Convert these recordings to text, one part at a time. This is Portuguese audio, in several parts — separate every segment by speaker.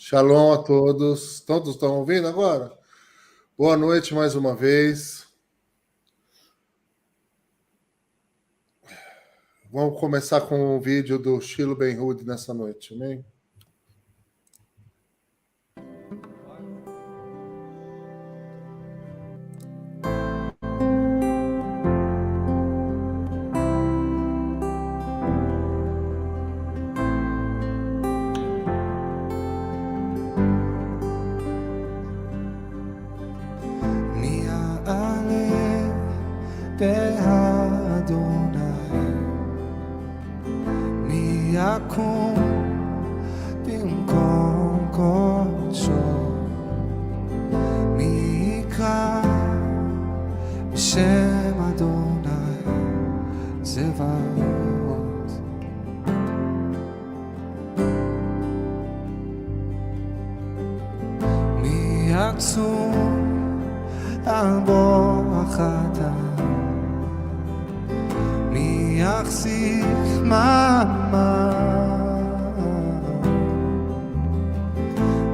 Speaker 1: Shalom a todos. Todos estão ouvindo agora? Boa noite mais uma vez. Vamos começar com o vídeo do Shilo Ben-Hud nessa noite, amém?
Speaker 2: יקום במקום קודשו, מי יקרא בשם אדוני צבאות. מי יקצום על בוח אדם, מי יחזיק מעמד,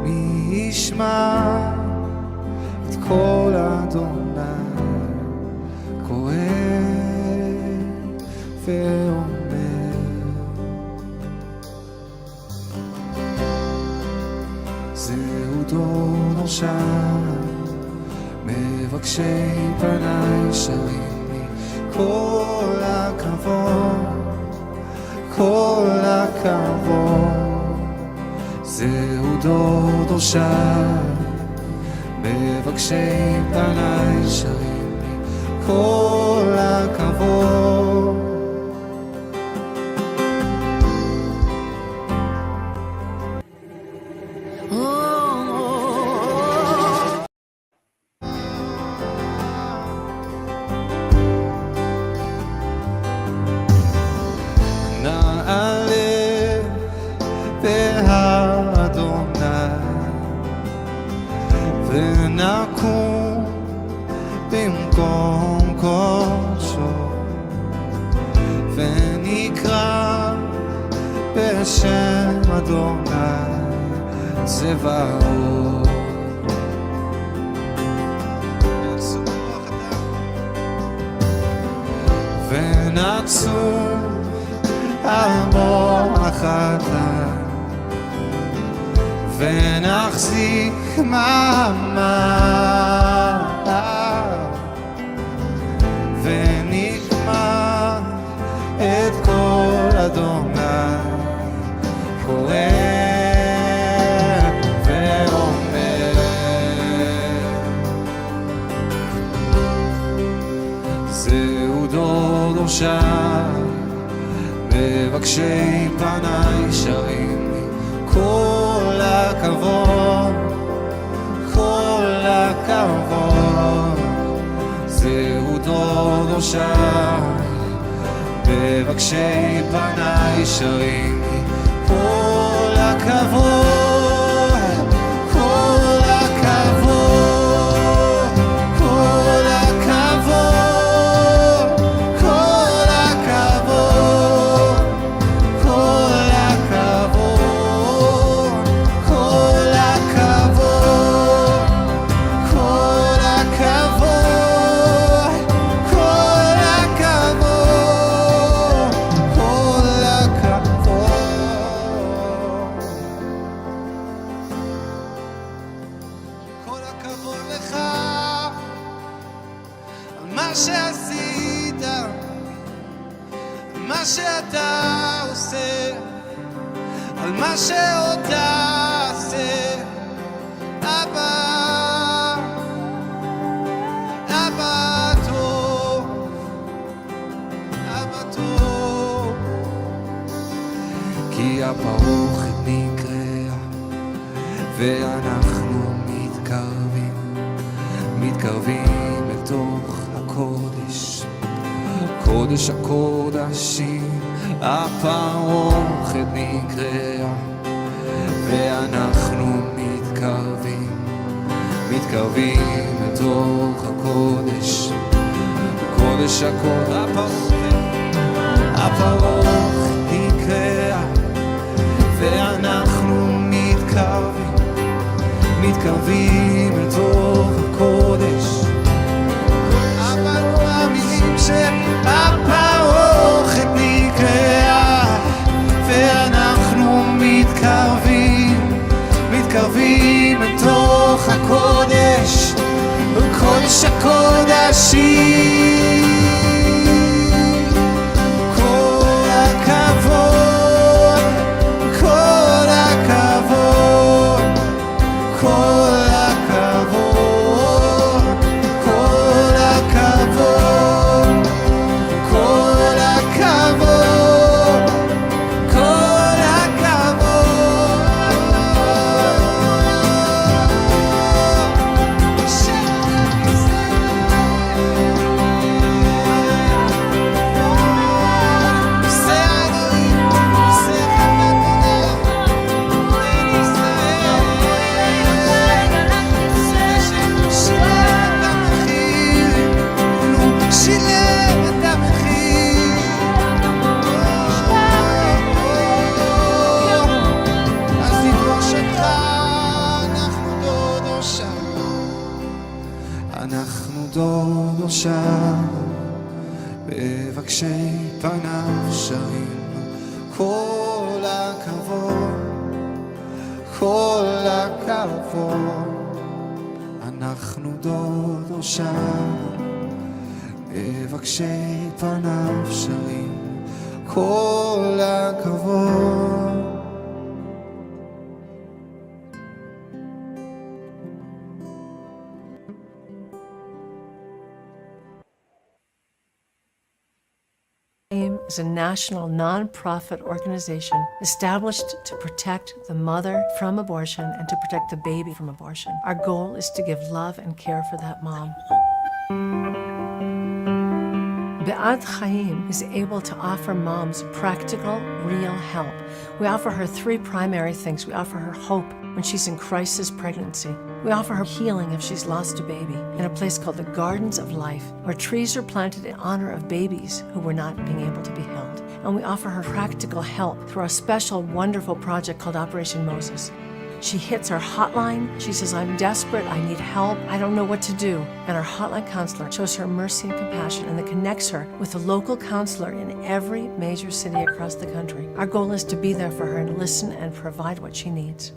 Speaker 2: מי ישמע את קול אדוני קורא ואומר, זהו דור נושע מבקשי פני שרים לי כל הכבוד, כל הכבוד. זהו דור דורשי מבקשי פני שרים לי כל הכבוד. ונקום במקום קודשו, ונקרא בשם אדוני צבאות. ונצום על מוח אדם, ונחזיק מעמד, ונשמע את קול אדוני קורא ואומר, זהו דור דורשי מבקשי פני שרים לי כל הכבוד, כל הכבוד. זהו דור דורשי מבקשי פני שרים לי כל הכבוד, כל הכבוד, כל הכבוד, כל הכבוד, כל הכבוד, כל הכבוד, כל הכבוד, כל הכבוד, כל הכבוד. כל הכבוד לך על מה שעשית, על מה שאתה עושה, על מה שעוד תעשה. אבא, אבא טוב, אבא טוב. כי הפרוכת נקראה ואנחנו מתקרבים לתוך הקודש, קודש הקודשים. הפרוכת נקראה ואנחנו מתקרבים לתוך הקודש, קודש הקודשים. הפרוכת נקראה ואנחנו מתקרבים מתקרבים אל תוך הקודש. אבל מאמינים שהפרוכת נקרעה, ואנחנו מתקרבים אל תוך הקודש, קודש הקודשים. כל הכבוד, כל הכבוד, כל הכבוד, כל הכבוד, כל הכבוד, כל אנחנו דודו שם, מבקשי פניו שרים. כל הכבוד, כל הכבוד, אנחנו דודו שם, מבקשי פניו שרים. כל הכבוד.
Speaker 3: is a national non-profit organization established to protect the mother from abortion and to protect the baby from abortion. Our goal is to give love and care for that mom. Be'ad Chaim is able to offer moms practical, real help. We offer her three primary things. We offer her hope when she's in crisis pregnancy. We offer her healing if she's lost a baby in a place called the Gardens of Life, where trees are planted in honor of babies who were not being able to be held. And we offer her practical help through our special, wonderful project called Operation Moses. She hits our hotline. She says, I'm desperate, I need help, I don't know what to do. And our hotline counselor shows her mercy and compassion and then connects her with a local counselor in every major city across the country. Our goal is to be there for her and listen and provide what she needs.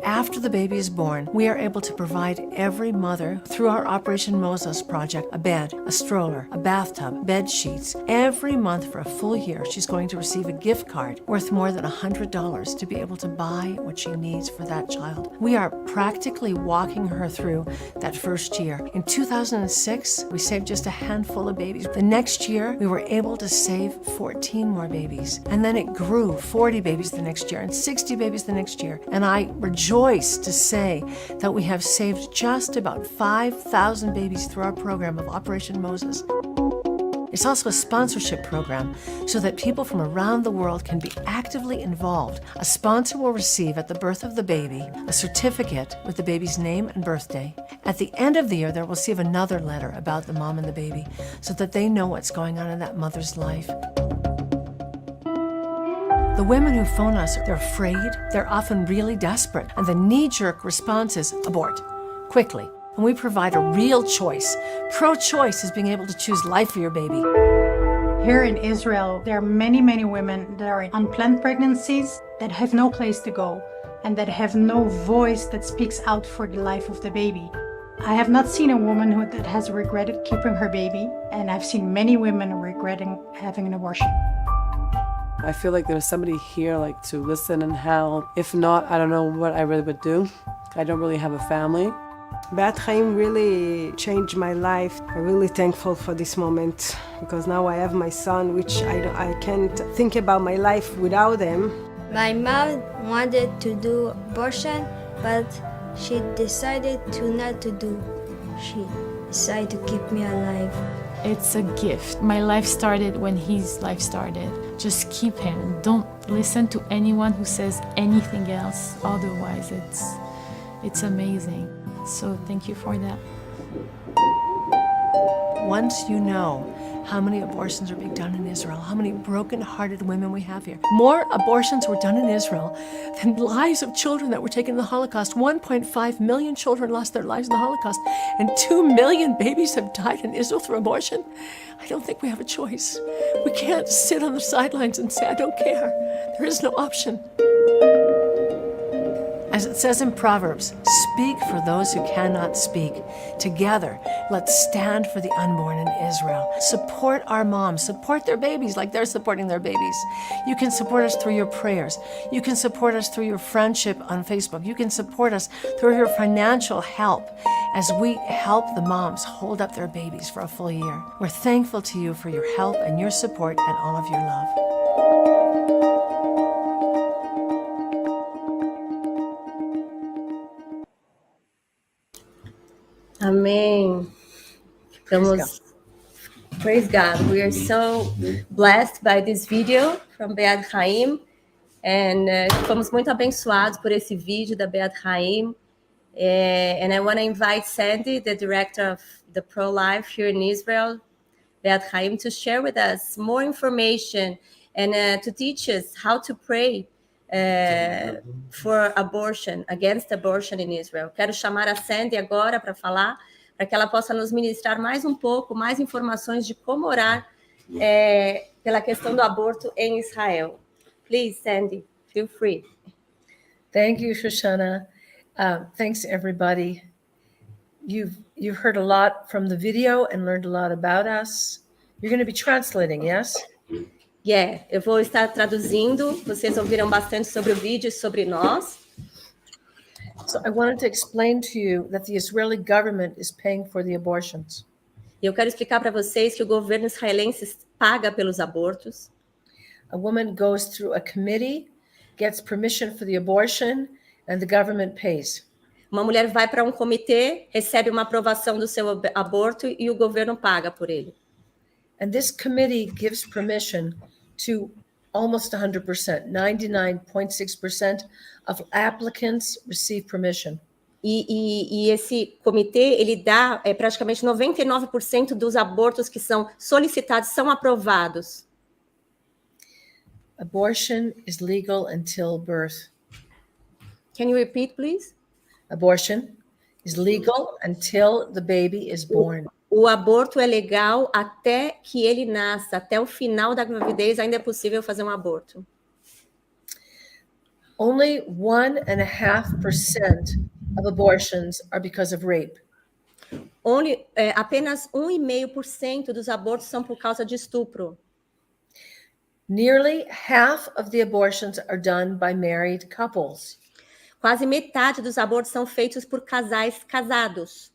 Speaker 3: After the baby is born, we are able to provide every mother, through our Operation Moses project, a bed, a stroller, a bathtub, bed sheets. Every month for a full year, she's going to receive a gift card worth more than $100 to be able to buy what she needs for that child. We are practically walking her through that first year. In 2006, we saved just a handful of babies. The next year, we were able to save 14 more babies. And then it grew, 40 babies the next year and 60 babies the next year. And I rejoice to say that we have saved just about 5,000 babies through our program of Operation Moses. It's also a sponsorship program so that people from around the world can be actively involved. A sponsor will receive at the birth of the baby a certificate with the baby's name and birthday. At the end of the year, they'll receive another letter about the mom and the baby so that they know what's going on in that mother's life. The women who phone us, they're afraid, they're often really desperate, and the knee-jerk response is abort, quickly. And we provide a real choice. Pro-choice is being able to choose life for your baby.
Speaker 4: Here in Israel, there are many, many women that are in unplanned pregnancies that have no place to go and that have no voice that speaks out for the life of the baby. I have not seen a woman that has regretted keeping her baby, and I've seen many women regretting having an abortion.
Speaker 5: I feel like there's somebody here like to listen and help. If not, I don't know what I really would do. I don't really have a family.
Speaker 6: Be'ad Chaim really changed my life. I'm really thankful for this moment because now I have my son, which I can't think about my life without him.
Speaker 7: My mom wanted to do abortion, but she decided not to do. She decided to keep me alive.
Speaker 8: It's a gift. My life started when his life started. Just keep him. Don't listen to anyone who says anything else. Otherwise, it's amazing. So thank you for that.
Speaker 3: once you know how many abortions are being done in Israel, how many broken-hearted women we have here. More abortions were done in Israel than lives of children that were taken in the Holocaust. 1.5 million children lost their lives in the Holocaust, and 2 million babies have died in Israel through abortion. I don't think we have a choice. We can't sit on the sidelines and say, I don't care. There is no option. As it says in Proverbs, speak for those who cannot speak. Together, let's stand for the unborn in Israel. Support our moms, support their babies like they're supporting their babies. You can support us through your prayers. You can support us through your friendship on Facebook. You can support us through your financial help as we help the moms hold up their babies for a full year. We're thankful to you for your help and your support and all of your love.
Speaker 9: Amém. Praise God. We are so blessed by this video from Beat Haim. And fomos muito abençoados por esse vídeo da Beat Haim. And I want to invite Sandy, the director of the Pro-Life here in Israel, Beat Haim, to share with us more information and to teach us how to pray for abortion, against abortion in Israel. Quero chamar a Sandy agora para falar, para que ela possa nos ministrar mais um pouco, mais informações de como orar pela questão do aborto em Israel. Please, Sandy, feel free.
Speaker 3: Thank you, Shoshana. Thanks, everybody. You've heard a lot from the video and learned a lot about us. You're going to be translating, yes?
Speaker 9: Yeah, eu vou estar traduzindo. Vocês ouviram bastante sobre o vídeo e sobre nós.
Speaker 3: So I wanted to explain to you that the Israeli government is paying for the abortions.
Speaker 9: Eu quero explicar para vocês que o governo israelense paga pelos abortos.
Speaker 3: A woman goes through a committee, gets permission for the abortion, and the government pays.
Speaker 9: Uma mulher vai para um comitê, recebe uma aprovação do seu aborto e o governo paga por ele.
Speaker 3: And this committee gives permission to almost 100%, 99.6% of applicants receive permission.
Speaker 9: E esse comitê, ele dá praticamente 99% dos abortos que são solicitados são aprovados.
Speaker 3: Abortion is legal until birth.
Speaker 9: Can you repeat, please?
Speaker 3: Abortion is legal until the baby is born.
Speaker 9: O aborto é legal até que ele nasça, até o final da gravidez ainda é possível fazer um aborto.
Speaker 3: Only 1.5% of abortions are because of rape.
Speaker 9: Apenas 1,5% dos abortos são por causa de estupro.
Speaker 3: Nearly half of the abortions are done by married couples.
Speaker 9: Quase metade dos abortos são feitos por casais casados.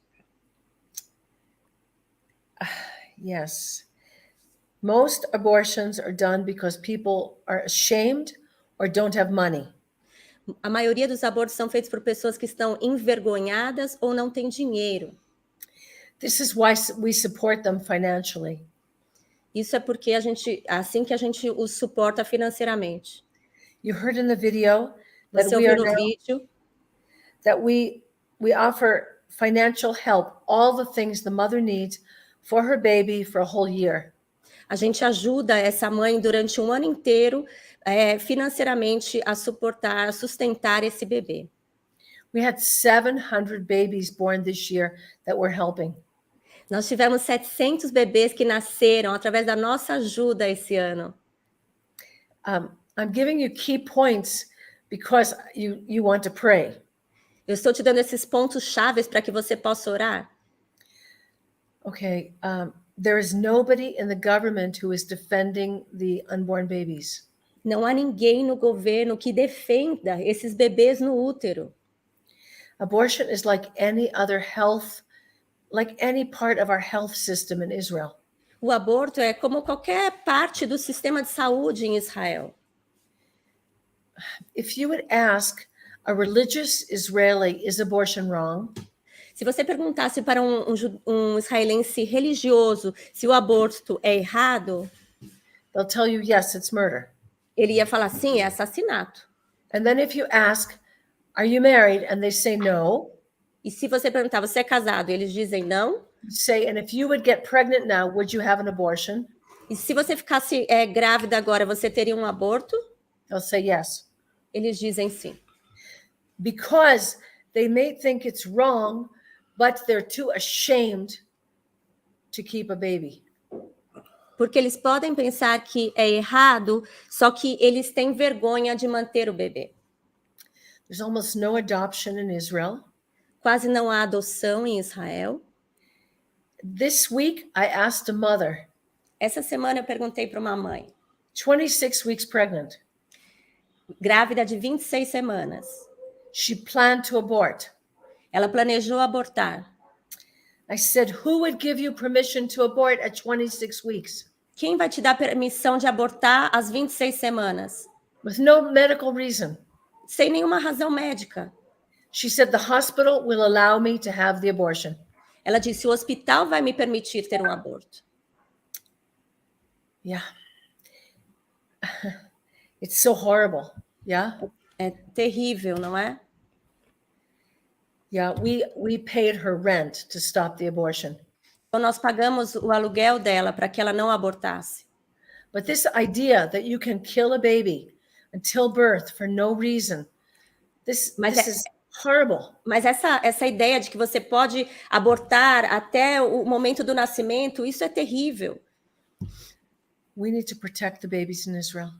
Speaker 3: Yes. Most abortions are done because people are ashamed or don't have money.
Speaker 9: A maioria dos abortos são feitos por pessoas que estão envergonhadas ou não têm dinheiro.
Speaker 3: This is why we support them financially.
Speaker 9: Isso é porque assim que a gente os suporta financeiramente.
Speaker 3: You heard in the video that
Speaker 9: Você ouviu no vídeo
Speaker 3: that we offer financial help, all the things the mother needs for her baby for a whole year.
Speaker 9: A gente ajuda essa mãe durante um ano inteiro financeiramente a sustentar esse bebê.
Speaker 3: We had 700 babies born this year that we're helping.
Speaker 9: Nós tivemos 700 bebês que nasceram através da nossa ajuda esse ano.
Speaker 3: I'm giving you key points because you want to pray.
Speaker 9: Eu estou te dando esses pontos chaves para que você possa orar.
Speaker 3: Okay, there is nobody in the government who is defending the unborn babies.
Speaker 9: Não há ninguém no governo que defenda esses bebês no útero.
Speaker 3: Abortion is like any part of our health system in Israel.
Speaker 9: O aborto é como qualquer parte do sistema de saúde em Israel.
Speaker 3: If you would ask a religious Israeli, is abortion wrong?
Speaker 9: Se você perguntasse para um israelense religioso se o aborto é errado,
Speaker 3: they'll tell you, yes, it's murder.
Speaker 9: Ele ia falar, sim, é assassinato.
Speaker 3: And then if you ask, are you married? And they say no.
Speaker 9: E se você perguntar, você é casado? E eles dizem não.
Speaker 3: Say, and if you would get pregnant now, would you have an abortion?
Speaker 9: E se você ficasse grávida agora, você teria um aborto?
Speaker 3: They'll say yes.
Speaker 9: Eles dizem sim.
Speaker 3: Because they may think it's wrong, but they're too ashamed to keep a baby.
Speaker 9: Porque eles podem pensar que é errado, só que eles têm vergonha de manter o bebê.
Speaker 3: There's almost no adoption in Israel.
Speaker 9: Quase não há adoção em Israel.
Speaker 3: This week, I asked a mother,
Speaker 9: Essa semana eu perguntei para uma mãe,
Speaker 3: 26 weeks pregnant.
Speaker 9: grávida de 26 semanas.
Speaker 3: She planned to abort.
Speaker 9: Ela planejou abortar.
Speaker 3: I said, who would give you permission to abort at 26 weeks?
Speaker 9: Quem vai te dar permissão de abortar às 26 semanas?
Speaker 3: With no medical reason.
Speaker 9: Sem nenhuma razão médica.
Speaker 3: She said, the hospital will allow me to have the abortion.
Speaker 9: Ela disse, o hospital vai me permitir ter um aborto.
Speaker 3: Yeah. It's so horrible. Yeah.
Speaker 9: É terrível, não é?
Speaker 3: Yeah, we paid her rent to stop the abortion.
Speaker 9: Então nós pagamos o aluguel dela para que ela não abortasse.
Speaker 3: But this idea that you can kill a baby until birth for no reason, this is horrible.
Speaker 9: Mas essa ideia de que você pode abortar até o momento do nascimento, isso é terrível.
Speaker 3: We need to protect the babies in Israel.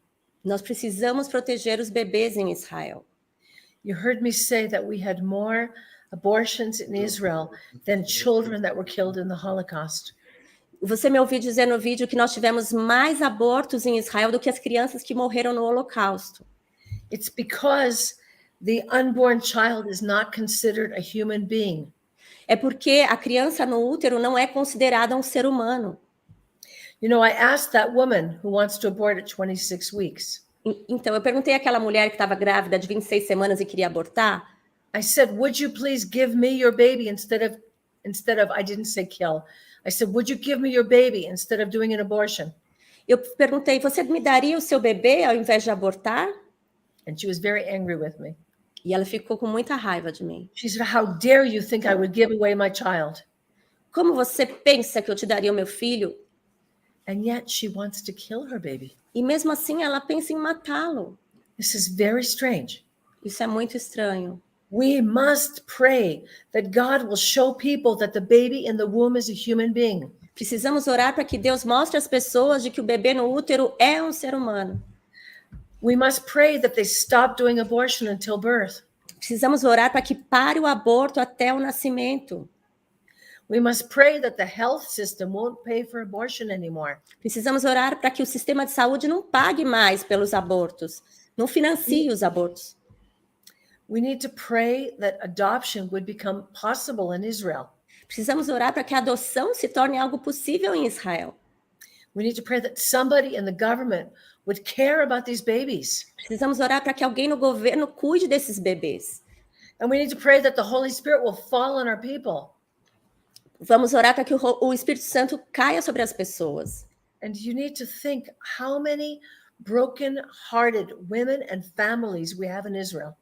Speaker 9: Nós precisamos proteger os bebês em Israel.
Speaker 3: You heard me say that we had more abortions in Israel than children that were killed in the Holocaust.
Speaker 9: Você me ouviu dizer no vídeo que nós tivemos mais abortos em Israel do que as crianças que morreram no Holocausto.
Speaker 3: It's because the unborn child is not considered a human being.
Speaker 9: É porque a criança no útero não é considerada um ser humano.
Speaker 3: You know, I asked that woman who wants to abort at 26 weeks.
Speaker 9: Então, eu perguntei àquela mulher que estava grávida de 26 semanas e queria abortar.
Speaker 3: I said, would you please give me your baby instead of, I didn't say kill. I said, would you give me your baby instead of doing an abortion?
Speaker 9: Eu perguntei, você me daria o seu bebê ao invés de abortar?
Speaker 3: And she was very angry with me.
Speaker 9: E ela ficou com muita raiva de mim.
Speaker 3: She said, how dare you think I would give away my child?
Speaker 9: Como você pensa que eu te daria o meu filho?
Speaker 3: And yet she wants to kill her baby.
Speaker 9: E mesmo assim ela pensa em matá-lo.
Speaker 3: This is very strange.
Speaker 9: Isso é muito estranho.
Speaker 3: We must pray that God will show people that the baby in the womb is a human being.
Speaker 9: Precisamos orar para que Deus mostre às pessoas de que o bebê no útero é um ser humano.
Speaker 3: We must pray that they stop doing abortion until birth.
Speaker 9: Precisamos orar para que pare o aborto até o nascimento.
Speaker 3: We must pray that the health system won't pay for abortion anymore.
Speaker 9: Precisamos orar para que o sistema de saúde não pague mais pelos abortos, não financie os abortos.
Speaker 3: We need to pray that adoption would become possible in Israel.
Speaker 9: Precisamos orar para que a adoção se torne algo possível em Israel.
Speaker 3: We need to pray that somebody in the government would care about these babies.
Speaker 9: Precisamos orar para que alguém no governo cuide desses bebês.
Speaker 3: And we need to pray that the Holy Spirit will fall on our people.
Speaker 9: Vamos orar para que o Espírito Santo caia sobre as pessoas.
Speaker 3: And you need to think how many broken-hearted women and families we have in Israel.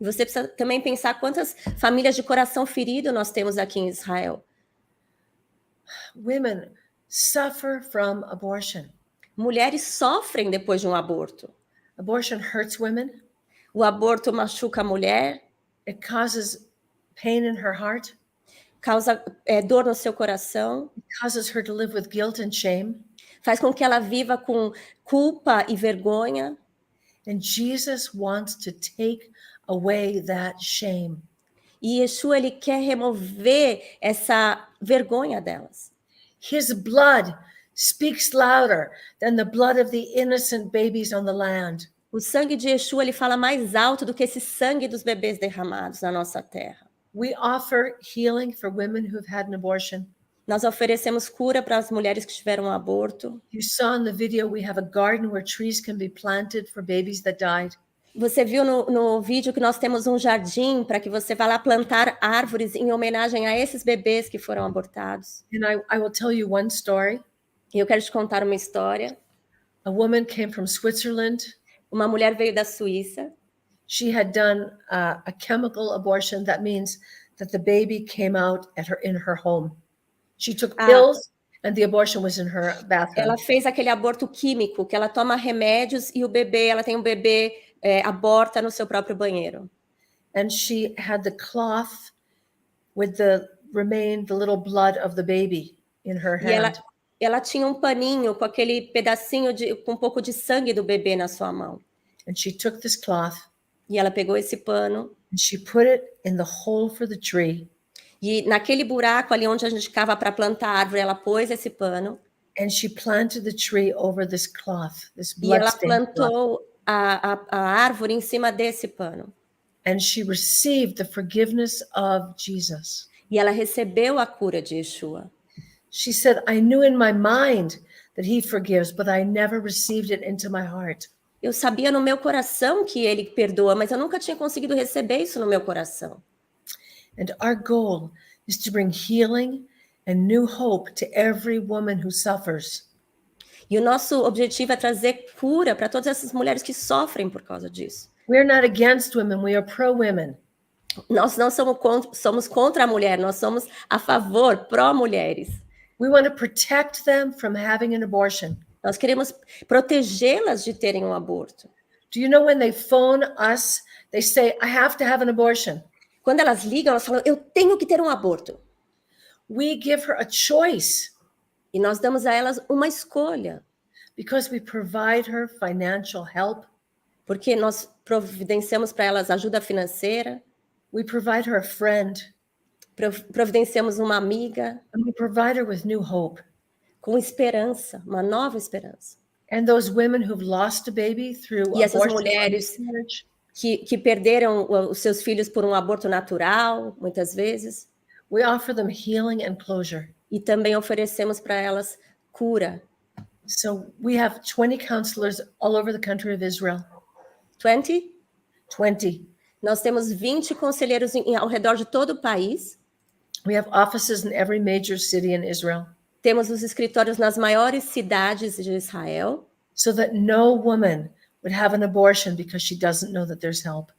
Speaker 9: E você precisa também pensar quantas famílias de coração ferido nós temos aqui em Israel.
Speaker 3: Women suffer from abortion.
Speaker 9: Mulheres sofrem depois de um aborto.
Speaker 3: Abortion hurts women.
Speaker 9: O aborto machuca a mulher.
Speaker 3: It causes pain in her heart.
Speaker 9: Causa dor no seu coração.
Speaker 3: It causes her to live with guilt and shame.
Speaker 9: Faz com que ela viva com culpa e vergonha.
Speaker 3: And Jesus wants to take away that shame.
Speaker 9: E Yeshua, ele quer remover essa vergonha delas.
Speaker 3: His blood speaks louder than the blood of the innocent babies on the land.
Speaker 9: O sangue de Yeshua, ele fala mais alto do que esse sangue dos bebês derramados na nossa terra.
Speaker 3: We offer healing for women who've had an abortion.
Speaker 9: Nós oferecemos cura para as mulheres que tiveram um aborto.
Speaker 3: You saw in the video we have a garden where trees can be planted for babies that died.
Speaker 9: Você viu no vídeo que nós temos um jardim para que você vá lá plantar árvores em homenagem a esses bebês que foram abortados.
Speaker 3: And I will tell you one story.
Speaker 9: E eu quero te contar uma história.
Speaker 3: A woman came from Switzerland.
Speaker 9: Uma mulher veio da Suíça.
Speaker 3: She had done a chemical abortion. That means that the baby came out in her home. She took pills and the abortion was in her bathroom.
Speaker 9: Ela fez aquele aborto químico, que ela toma remédios e ela tem um bebê, aborta no seu próprio banheiro.
Speaker 3: And she had the cloth with the little blood of the baby in her
Speaker 9: E
Speaker 3: hand.
Speaker 9: ela tinha um paninho com aquele pedacinho com um pouco de sangue do bebê na sua mão.
Speaker 3: And she took this cloth
Speaker 9: E ela pegou esse pano
Speaker 3: and she put it in the hole for the tree.
Speaker 9: e naquele buraco ali onde a gente cava para plantar a árvore, ela pôs esse pano.
Speaker 3: And she planted the tree over this cloth, this
Speaker 9: E ela
Speaker 3: blood-stained cloth.
Speaker 9: plantou a árvore em cima desse pano.
Speaker 3: And she received the forgiveness of Jesus.
Speaker 9: E ela recebeu a cura de Yeshua.
Speaker 3: She said, I knew in my mind that he forgives, but I never received it into my heart.
Speaker 9: Eu sabia no meu coração que ele perdoa, mas eu nunca tinha conseguido receber isso no meu coração.
Speaker 3: And our goal is to bring healing and new hope to every woman who suffers.
Speaker 9: E o nosso objetivo é trazer cura para todas essas mulheres que sofrem por causa disso.
Speaker 3: We're not against women, we are pro-women.
Speaker 9: Nós não somos contra a mulher, nós somos a favor, pró-mulheres.
Speaker 3: We want to protect them from having an abortion.
Speaker 9: Nós queremos protegê-las de terem um aborto.
Speaker 3: Do you know when they phone us, they say, I have to have an abortion?
Speaker 9: Quando elas ligam, elas falam, eu tenho que ter um aborto.
Speaker 3: We give her a choice.
Speaker 9: E nós damos a elas uma escolha.
Speaker 3: Because we provide her financial help.
Speaker 9: Porque nós providenciamos para elas ajuda financeira.
Speaker 3: We provide her a friend.
Speaker 9: Providenciamos uma amiga.
Speaker 3: And we provide her with new hope.
Speaker 9: Com esperança, uma nova esperança.
Speaker 3: And those women who've lost a baby through
Speaker 9: e essas
Speaker 3: abortion,
Speaker 9: mulheres que perderam os seus filhos por um aborto natural, muitas vezes.
Speaker 3: We offer them healing and closure.
Speaker 9: E também oferecemos para elas cura.
Speaker 3: So we have 20 counselors all over the country of Israel.
Speaker 9: 20?
Speaker 3: 20.
Speaker 9: Nós temos 20 conselheiros ao redor de todo o país.
Speaker 3: We have offices in every major city in Israel.
Speaker 9: Temos os escritórios nas maiores cidades de Israel.
Speaker 3: So that no woman would have an abortion because she doesn't know that there's help.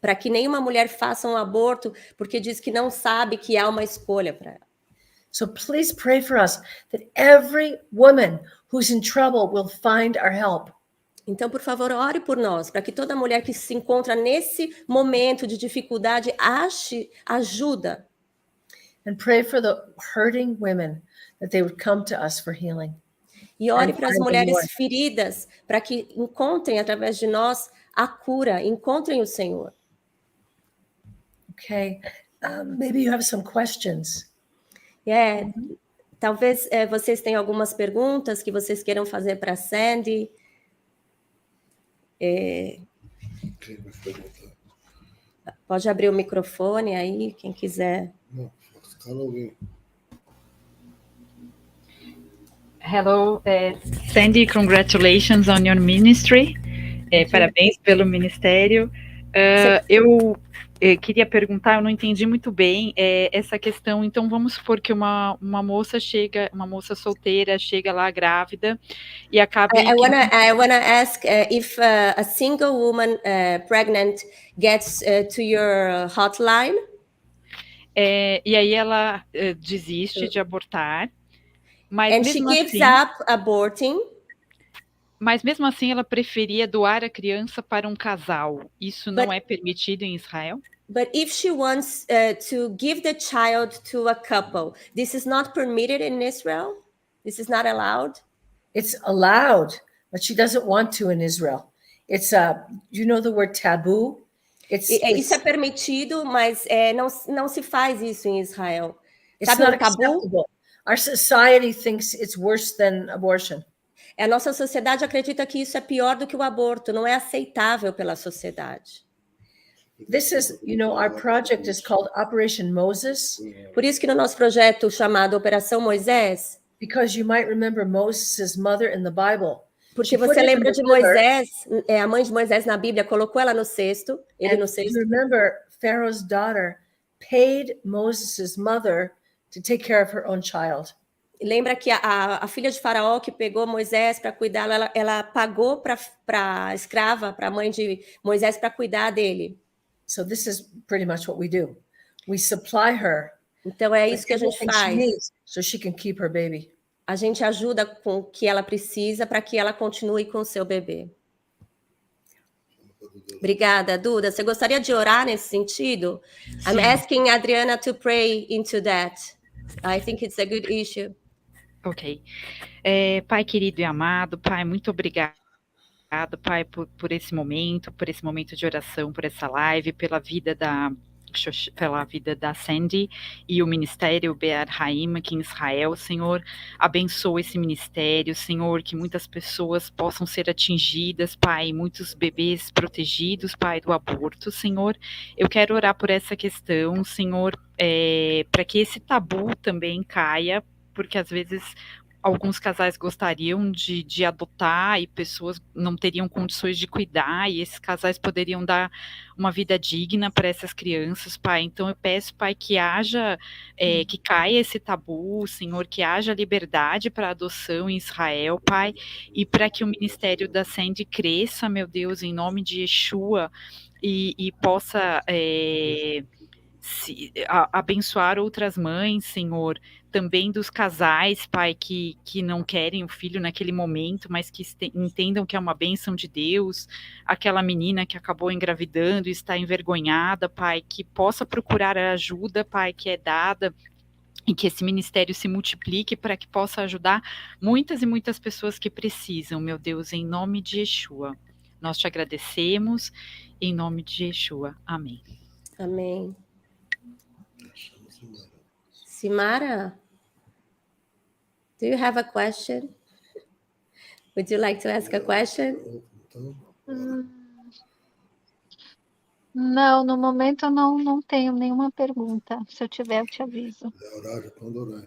Speaker 9: Para que nenhuma mulher faça um aborto porque diz que não sabe que há uma escolha para ela.
Speaker 3: So please pray for us that every woman who's in trouble will find our help.
Speaker 9: Então, por favor, ore por nós, para que toda mulher que se encontra nesse momento de dificuldade ache ajuda.
Speaker 3: And pray for the hurting women that they would come to us for healing.
Speaker 9: E ore para as mulheres feridas, para que encontrem através de nós a cura, encontrem o Senhor.
Speaker 3: Okay, maybe you have some questions.
Speaker 9: Talvez vocês tenham algumas perguntas que vocês queiram fazer para a Sandy. Pode abrir o microfone aí, quem quiser.
Speaker 10: Hello, Sandy, congratulations on your ministry. Parabéns pelo ministério. Eu queria perguntar, eu não entendi muito bem essa questão. Então, vamos supor que uma moça solteira chega lá grávida e acaba.
Speaker 9: I wanna ask if a single woman pregnant gets to your hotline.
Speaker 10: E aí ela desiste de abortar. Mas
Speaker 9: and she gives up aborting.
Speaker 10: Mas mesmo assim ela preferia doar a criança para um casal. Isso não é permitido em Israel?
Speaker 9: But if she wants to give the child to a couple, this is not permitted in Israel? This is not allowed?
Speaker 3: It's allowed, but she doesn't want to in Israel. It's you know the word taboo?
Speaker 9: Isso é permitido, mas não se faz isso em Israel.
Speaker 3: Sabe o tabu? Our society thinks it's worse than abortion.
Speaker 9: A nossa sociedade acredita que isso é pior do que o aborto, não é aceitável pela sociedade.
Speaker 3: This is, you know, our project is called Operation Moses.
Speaker 9: Por isso que no nosso projeto chamado Operação Moisés,
Speaker 3: because you might remember Moses' mother in the Bible.
Speaker 9: Porque você lembra de Moisés, a mãe de Moisés na Bíblia colocou ela no cesto, ele no cesto.
Speaker 3: Remember, Pharaoh's daughter paid Moses' mother to take care of her own child.
Speaker 9: Lembra que a filha de Faraó que pegou Moisés para cuidá-lo, ela pagou para a escrava, para a mãe de Moisés para cuidar dele.
Speaker 3: So this is pretty much what we do. We supply her
Speaker 9: Então é isso que a gente faz.
Speaker 3: So she can keep her baby.
Speaker 9: A gente ajuda com o que ela precisa para que ela continue com o seu bebê. Obrigada, Duda. Você gostaria de orar nesse sentido? Sim. I'm asking Adriana to pray into that. I think it's a good issue.
Speaker 10: Ok. Pai querido e amado, Pai, muito obrigado, Pai, por esse momento de oração, por essa live, pela vida da Sandy e o Ministério Be'ad Haim aqui em Israel. Senhor, abençoa esse ministério, Senhor, que muitas pessoas possam ser atingidas, Pai, muitos bebês protegidos, Pai, do aborto, Senhor. Eu quero orar por essa questão, Senhor, para que esse tabu também caia, porque às vezes alguns casais gostariam de adotar e pessoas não teriam condições de cuidar, e esses casais poderiam dar uma vida digna para essas crianças, Pai. Então eu peço, Pai, que haja, que caia esse tabu, Senhor, que haja liberdade para adoção em Israel, Pai, e para que o ministério da Sandy cresça, meu Deus, em nome de Yeshua, e possa abençoar outras mães, Senhor, também dos casais, Pai, que não querem o filho naquele momento, mas que entendam que é uma bênção de Deus, aquela menina que acabou engravidando e está envergonhada, Pai, que possa procurar a ajuda, Pai, que é dada, e que esse ministério se multiplique para que possa ajudar muitas e muitas pessoas que precisam, meu Deus, em nome de Yeshua. Nós te agradecemos, em nome de Yeshua. Amém.
Speaker 9: Amém. Simara, do you have a question? Would you like to ask a question?
Speaker 11: Não, no momento eu não tenho nenhuma pergunta. Se eu tiver, eu te aviso.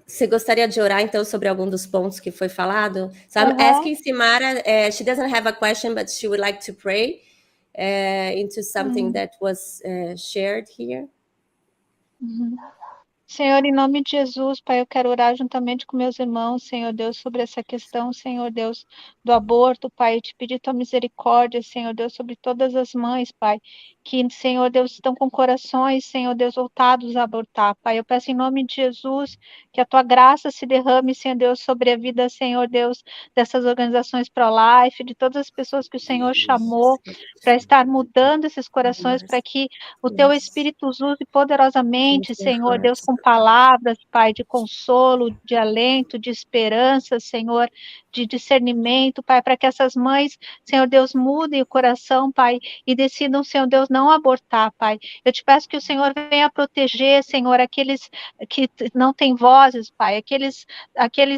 Speaker 9: Você gostaria de orar, então, sobre algum dos pontos que foi falado? So I'm asking Simara, she doesn't have a question, but she would like to pray into something that was shared here.
Speaker 11: Senhor, em nome de Jesus, Pai, eu quero orar juntamente com meus irmãos, Senhor Deus, sobre essa questão, Senhor Deus, do aborto, Pai, te pedir tua misericórdia, Senhor Deus, sobre todas as mães, Pai, que, Senhor Deus, estão com corações, Senhor Deus, voltados a abortar, Pai, eu peço em nome de Jesus, que a tua graça se derrame, Senhor Deus, sobre a vida, Senhor Deus, dessas organizações pro-life, de todas as pessoas que o Senhor chamou para estar mudando esses corações, para que o teu Espírito os use poderosamente, Senhor Deus, com palavras, Pai, de consolo, de alento, de esperança, Senhor, de discernimento, Pai, para que essas mães, Senhor Deus, mudem o coração, Pai, e decidam, Senhor Deus, não abortar, Pai. Eu te peço que o Senhor venha proteger, Senhor, aqueles que não têm vozes, Pai, aqueles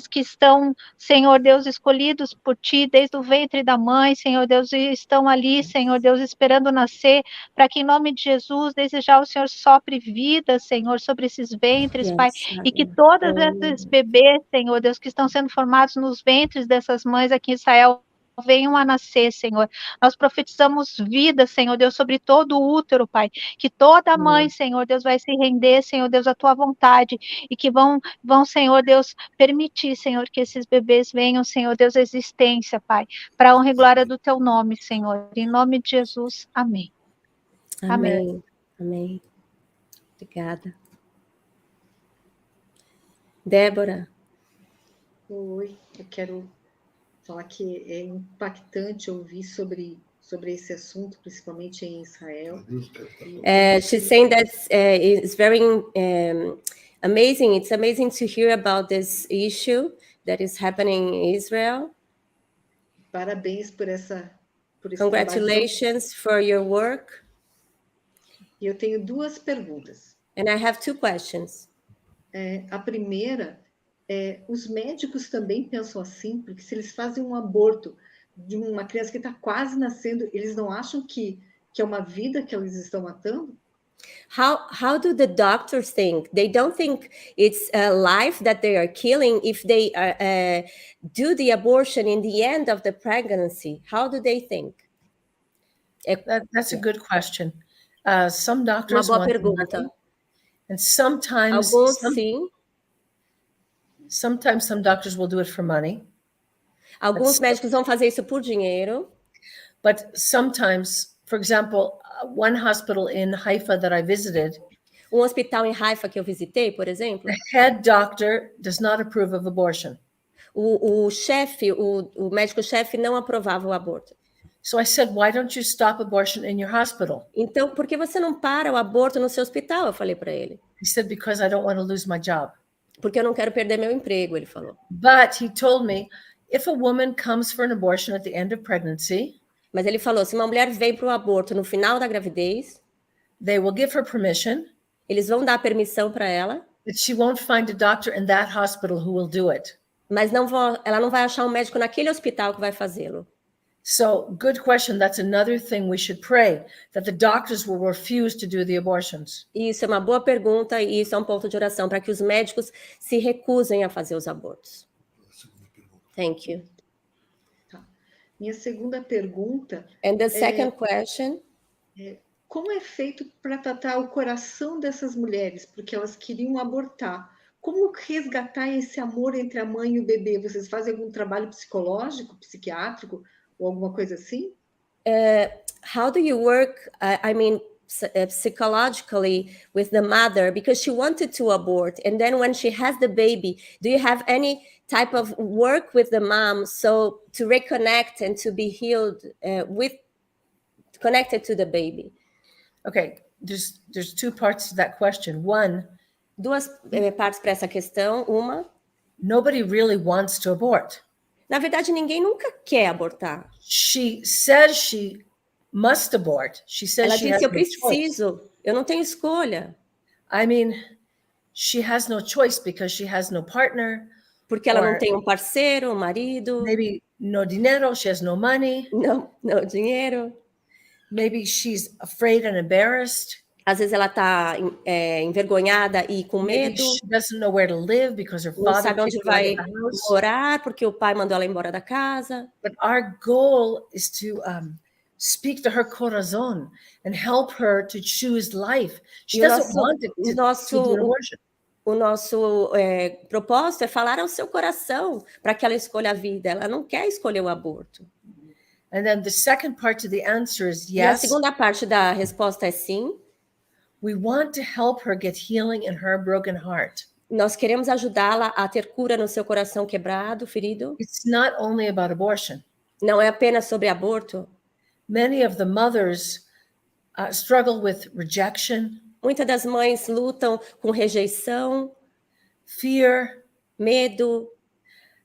Speaker 11: que estão, Senhor Deus, escolhidos por Ti desde o ventre da mãe, Senhor Deus, e estão ali, Senhor Deus, esperando nascer, para que em nome de Jesus, desde já o Senhor sopre vida, Senhor, sobre esses ventres, Pai, e que todos esses bebês, Senhor Deus, que estão sendo formados nos ventres dessas mães aqui em Israel, venham a nascer, Senhor. Nós profetizamos vida, Senhor Deus, sobre todo o útero, Pai, que toda mãe, Senhor Deus, vai se render, Senhor Deus, à tua vontade, e que vão, Senhor Deus, permitir, Senhor, que esses bebês venham, Senhor Deus, à existência, Pai, para a honra e glória do teu nome, Senhor. Em nome de Jesus, amém.
Speaker 9: Amém. Amém. Obrigada. Débora.
Speaker 12: Oi, eu quero falar que é impactante ouvir sobre esse assunto, principalmente em Israel.
Speaker 9: She's saying that it's very amazing. It's amazing to hear about this issue that is happening in Israel.
Speaker 12: Parabéns por esse
Speaker 9: Congratulations for your work.
Speaker 12: E eu tenho duas perguntas.
Speaker 9: And I have two questions.
Speaker 12: A primeira os médicos também pensam assim, porque se eles fazem um aborto de uma criança que está quase nascendo, eles não acham que é uma vida que eles estão matando?
Speaker 9: How do the doctors think? They don't think it's a life that they are killing if they do the abortion in the end of the pregnancy. How do they think?
Speaker 3: That's a good question. Some doctors
Speaker 9: Uma boa
Speaker 3: want
Speaker 9: pergunta.
Speaker 3: money, and sometimes
Speaker 9: Alguns sim.
Speaker 3: Sometimes some doctors will do it for money.
Speaker 9: Alguns médicos vão fazer isso por dinheiro.
Speaker 3: But sometimes, for example, one hospital in Haifa that I visited.
Speaker 9: Um hospital em Haifa que eu visitei, por exemplo,
Speaker 3: the head doctor does not approve of abortion.
Speaker 9: o chefe, o médico-chefe não aprovava o aborto.
Speaker 3: So I said, why don't you stop abortion in your hospital?
Speaker 9: Então, por que você não para o aborto no seu hospital? Eu falei para ele.
Speaker 3: He said, because I don't want to lose my job.
Speaker 9: Porque eu não quero perder meu emprego, ele falou.
Speaker 3: But he told me, if a woman comes for an abortion at the end of pregnancy,
Speaker 9: Mas ele falou, se uma mulher vem para o aborto no final da gravidez,
Speaker 3: they will give her permission,
Speaker 9: eles vão dar permissão para ela,
Speaker 3: but she won't find a doctor in that hospital who will do it.
Speaker 9: mas ela não vai achar um médico naquele hospital que vai fazê-lo.
Speaker 3: So, good question. That's another thing we should pray, that the doctors will refuse to do the abortions.
Speaker 9: Isso é uma boa pergunta e isso é um ponto de oração para que os médicos se recusem a fazer os abortos. Thank you.
Speaker 12: Tá. Minha segunda pergunta
Speaker 9: And the second question,
Speaker 12: como é feito para tratar o coração dessas mulheres, porque elas queriam abortar? Como resgatar esse amor entre a mãe e o bebê? Vocês fazem algum trabalho psicológico, psiquiátrico ou alguma coisa assim?
Speaker 9: how do you work, psychologically with the mother, because she wanted to abort, and then when she has the baby, do you have any type of work with the mom so to reconnect and to be healed connected to the baby?
Speaker 3: Okay, there's two parts to that question. One,
Speaker 9: duas partes para essa questão. Uma,
Speaker 3: nobody really wants to abort.
Speaker 9: Na verdade, ninguém nunca quer abortar.
Speaker 3: She says she must abort. She says
Speaker 9: ela
Speaker 3: she
Speaker 9: disse,
Speaker 3: has
Speaker 9: eu
Speaker 3: no
Speaker 9: preciso,
Speaker 3: choice.
Speaker 9: Eu não tenho escolha.
Speaker 3: I mean, she has no choice because she has no partner.
Speaker 9: Porque ela não tem um parceiro, um marido.
Speaker 3: Maybe no dinero, she has no money.
Speaker 9: Não dinheiro.
Speaker 3: Maybe she's afraid and embarrassed.
Speaker 9: Às vezes ela está envergonhada e com medo.
Speaker 3: She doesn't know where to live because her
Speaker 9: Não
Speaker 3: father
Speaker 9: sabe onde vai morar porque o pai mandou ela embora da casa.
Speaker 3: But our goal is to speak to her corazón and help her to choose life. She doesn't want to do an abortion.
Speaker 9: O nosso propósito é falar ao seu coração para que ela escolha a vida. Ela não quer escolher o aborto.
Speaker 3: And then the second part to the answer is yes.
Speaker 9: E a segunda parte da resposta é sim.
Speaker 3: We want to help her get healing in her broken heart.
Speaker 9: Nós queremos ajudá-la a ter cura no seu coração quebrado, ferido.
Speaker 3: It's not only about abortion.
Speaker 9: Não é apenas sobre aborto.
Speaker 3: Many of the mothers struggle with rejection.
Speaker 9: Muitas das mães lutam com rejeição,
Speaker 3: fear,
Speaker 9: medo,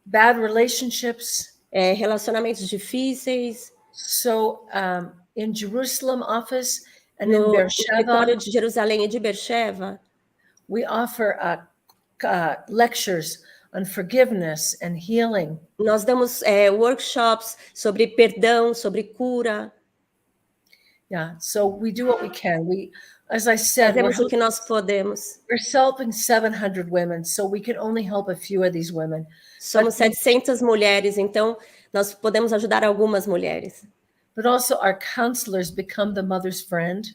Speaker 3: bad relationships,
Speaker 9: relacionamentos difíceis.
Speaker 3: So, in Jerusalem office and
Speaker 9: no
Speaker 3: in
Speaker 9: escritório de Jerusalém e de Beersheba,
Speaker 3: we offer lectures on forgiveness and healing.
Speaker 9: Nós damos workshops sobre perdão, sobre cura.
Speaker 3: Yeah, so we do what we can. As I said,
Speaker 9: fazemos o que nós podemos.
Speaker 3: We're helping 700 women, so we can only help a few of these women.
Speaker 9: Somos 700 mulheres, então nós podemos ajudar algumas mulheres.
Speaker 3: But also our counselors become the mother's friend.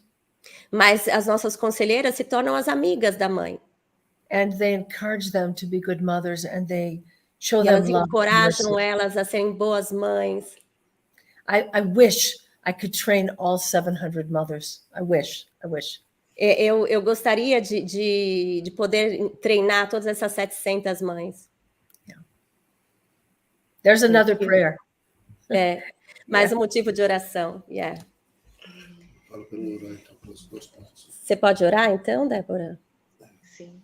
Speaker 9: Mas as nossas conselheiras se tornam as amigas da mãe.
Speaker 3: And they encourage them to be good mothers and they show them love.
Speaker 9: Elas encorajam elas a serem boas mães.
Speaker 3: I wish I could train all 700 mothers. I wish.
Speaker 9: Eu gostaria de poder treinar todas essas 700 mães.
Speaker 3: Yeah. There's another prayer.
Speaker 9: Mais um motivo de oração. Yeah. Você pode orar, então, Débora?
Speaker 12: Sim.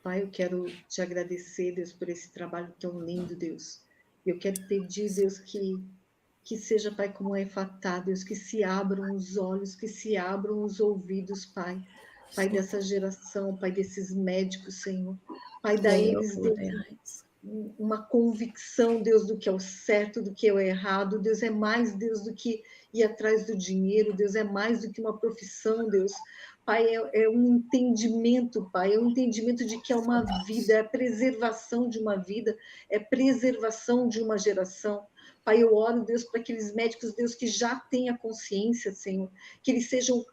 Speaker 12: Pai, eu quero te agradecer, Deus, por esse trabalho tão lindo, Deus. Eu quero pedir, Deus, que seja, Pai, como é Efatá, Deus, que se abram os olhos, que se abram os ouvidos, Pai. Pai dessa geração, Pai desses médicos, Senhor. Pai, dá eles, Deus, uma convicção, Deus, do que é o certo, do que é o errado. Deus, é mais, Deus, do que ir atrás do dinheiro. Deus, é mais do que uma profissão, Deus. Pai, é um entendimento, Pai, é um entendimento de que é uma vida, é a preservação de uma vida, é preservação de uma geração. Pai, eu oro, Deus, para aqueles médicos, Deus, que já têm a consciência, Senhor, que eles sejam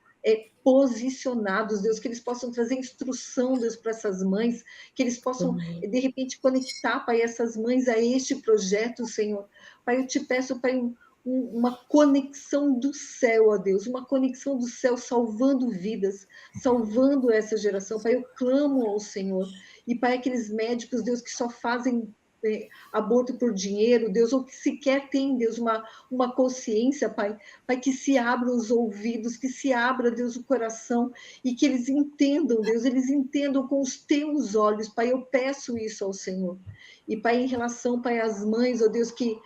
Speaker 12: posicionados, Deus, que eles possam trazer instrução, Deus, para essas mães, que eles possam, de repente, conectar, Pai, essas mães a este projeto, Senhor. Pai, eu te peço, Pai, uma conexão do céu, ó Deus, uma conexão do céu salvando vidas, salvando essa geração. Pai, eu clamo ao Senhor. E, Pai, aqueles médicos, Deus, que só fazem aborto por dinheiro, Deus, ou que sequer tem, Deus, uma consciência, Pai, que se abram os ouvidos, que se abra, Deus, o coração, e que eles entendam, Deus, eles entendam com os teus olhos, Pai, eu peço isso ao Senhor. E, Pai, em relação, Pai, às mães, ó Deus, que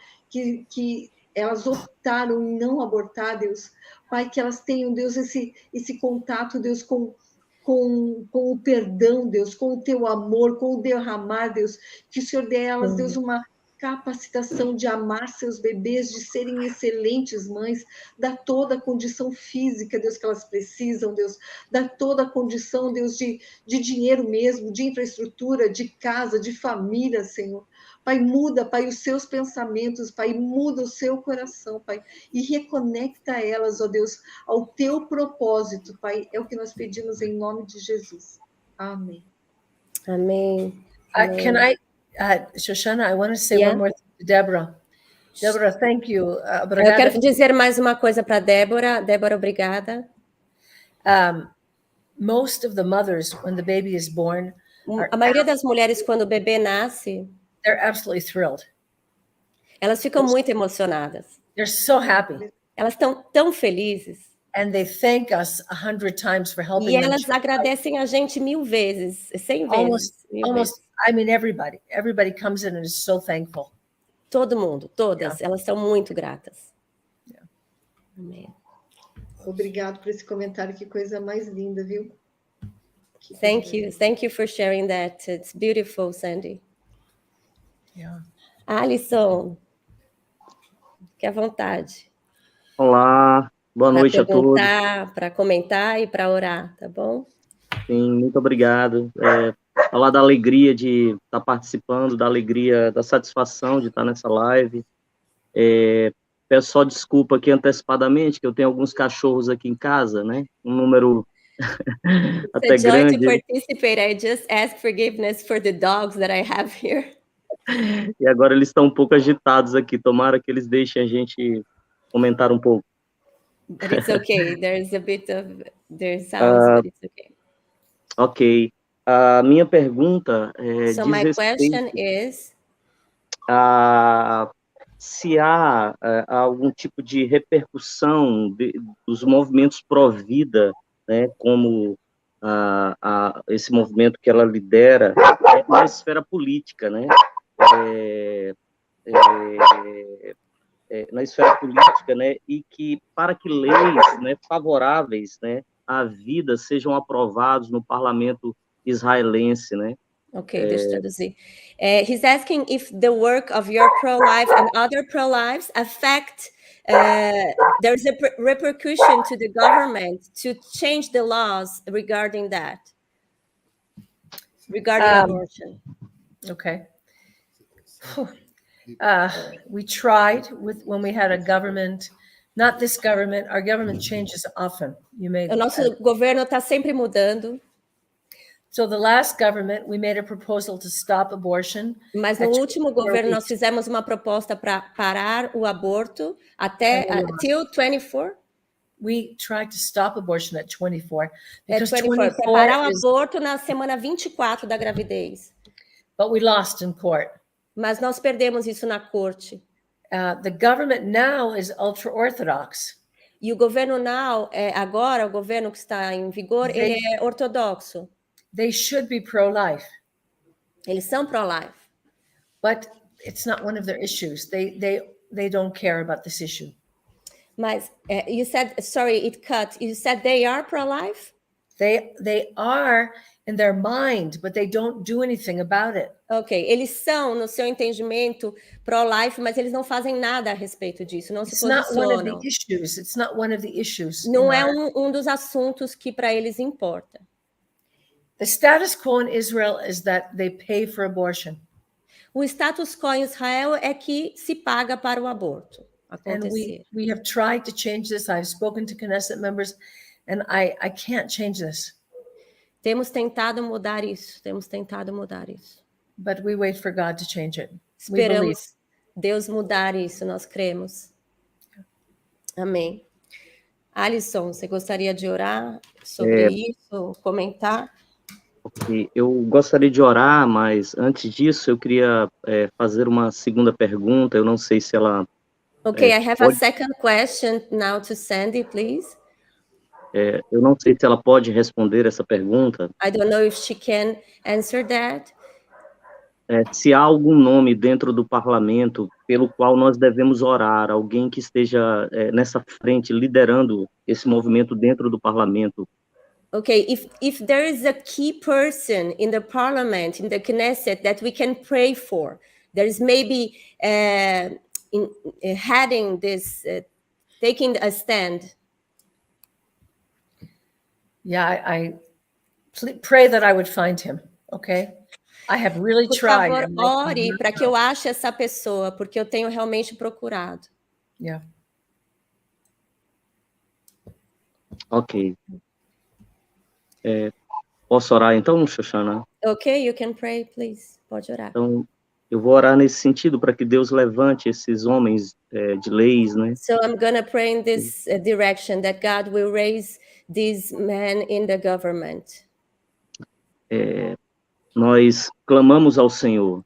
Speaker 12: elas optaram em não abortar, Deus, Pai, que elas tenham, Deus, esse contato, Deus, com o perdão, Deus, com o teu amor, com o derramar, Deus, que o Senhor dê a elas, Deus, uma capacitação de amar seus bebês, de serem excelentes mães, dá toda a condição física, Deus, que elas precisam, Deus, dá toda a condição, Deus, de dinheiro mesmo, de infraestrutura, de casa, de família, Senhor. Pai, muda, Pai, os seus pensamentos, Pai, muda o seu coração, Pai, e reconecta elas, ó Deus, ao teu propósito, Pai, é o que nós pedimos em nome de Jesus. Amém.
Speaker 9: Amém.
Speaker 3: Can I, Shoshana, I want to say one more thing to Deborah. Deborah, thank you.
Speaker 9: Eu quero dizer mais uma coisa para Débora. Débora, obrigada.
Speaker 3: Most of the mothers, when the baby is born,
Speaker 9: a maioria das mulheres, quando o bebê nasce,
Speaker 3: they're absolutely thrilled.
Speaker 9: Elas ficam muito emocionadas.
Speaker 3: They're so happy.
Speaker 9: Elas estão tão felizes.
Speaker 3: And they thank us 100 times for helping
Speaker 9: E elas agradecem a gente 1000 vezes, 100 vezes.
Speaker 3: Almost, I mean, everybody comes in and is so thankful.
Speaker 9: Todo mundo, todas, elas são muito gratas. Amém.
Speaker 12: Obrigado por esse comentário, que coisa mais linda, viu?
Speaker 9: Thank you for sharing that. It's beautiful, Sandy.
Speaker 3: Yeah.
Speaker 9: Alisson, fique à vontade.
Speaker 13: Olá, boa noite a todos.
Speaker 9: Para comentar e para orar, tá bom?
Speaker 13: Sim, muito obrigado. Falar da alegria de estar participando, da alegria, da satisfação de estar nessa live. Peço só desculpa aqui antecipadamente, que eu tenho alguns cachorros aqui em casa, né? Um número até grande.
Speaker 9: To participate, I just ask forgiveness for the dogs that I have here.
Speaker 13: E agora eles estão um pouco agitados aqui. Tomara que eles deixem a gente comentar um pouco.
Speaker 9: But it's okay. There's sounds, but it's okay.
Speaker 13: Ok. A minha pergunta
Speaker 9: so my question is
Speaker 13: se há algum tipo de repercussão dos movimentos pró-vida, né, como esse movimento que ela lidera na esfera política, né? Na esfera política, né, e que para que leis, né, favoráveis, né, à vida sejam aprovados no parlamento israelense, né?
Speaker 9: Ok, deixa eu traduzir. He's asking if the work of your pro-life and other pro-lives affect, there's a repercussion to the government to change the laws regarding that, regarding abortion.
Speaker 3: Okay. We tried when we had a government, not this government, our government changes often.
Speaker 9: O nosso governo está sempre mudando.
Speaker 3: So the last government, we made a proposal to stop abortion.
Speaker 9: Mas no último governo nós fizemos uma proposta para parar o aborto até till 24.
Speaker 3: We tried to stop abortion at 24 because
Speaker 9: 24 para parar o aborto na semana 24 da gravidez.
Speaker 3: But we lost in court.
Speaker 9: Mas nós perdemos isso na corte.
Speaker 3: The government now is ultra orthodox.
Speaker 9: E o governo agora, o governo que está em vigor, ele é ortodoxo.
Speaker 3: They should be pro-life.
Speaker 9: Eles são pro-life.
Speaker 3: But it's not one of their issues. They don't care about this issue.
Speaker 9: Mas you said, sorry, it cut. You said they are pro-life?
Speaker 3: They are in their mind, but they don't do anything about it.
Speaker 9: Ok, eles são, no seu entendimento, pro-life, mas eles não fazem nada a respeito disso, não se posicionam.
Speaker 3: It's not one of the issues.
Speaker 9: Não é um dos assuntos que para eles importa.
Speaker 3: The status quo in Israel is that they pay for abortion.
Speaker 9: O status quo em Israel é que se paga para o aborto acontecer.
Speaker 3: And we have tried to change this. I've spoken to Knesset members, and I can't change this.
Speaker 9: Temos tentado mudar isso,
Speaker 3: But we wait for God to change it.
Speaker 9: Esperamos Deus mudar isso, nós cremos. Amém. Alisson, você gostaria de orar sobre isso, comentar?
Speaker 13: Ok, eu gostaria de orar, mas antes disso eu queria fazer uma segunda pergunta. Eu não sei se ela
Speaker 9: Okay, I have a
Speaker 13: pode,
Speaker 9: second question now to Sandy, please.
Speaker 13: eu não sei se ela pode responder essa pergunta.
Speaker 9: I don't know if she can answer that.
Speaker 13: Se há algum nome dentro do parlamento pelo qual nós devemos orar, alguém que esteja nessa frente liderando esse movimento dentro do parlamento.
Speaker 9: Okay, if there is a key person in the parliament, in the Knesset, that we can pray for, there is maybe heading this, taking a stand.
Speaker 3: Yeah, I pray that I would find him, okay? I have really
Speaker 9: Por
Speaker 3: tried.
Speaker 9: favor, ore para que eu ache essa pessoa, porque eu tenho realmente procurado.
Speaker 3: Yeah.
Speaker 13: Ok. Posso orar então, Shoshana?
Speaker 9: Okay, you can pray, please. Pode orar.
Speaker 13: Então, eu vou orar nesse sentido para que Deus levante esses homens de leis, né?
Speaker 9: So I'm going to pray in this direction, that God will raise these men in the government.
Speaker 13: Nós clamamos ao Senhor.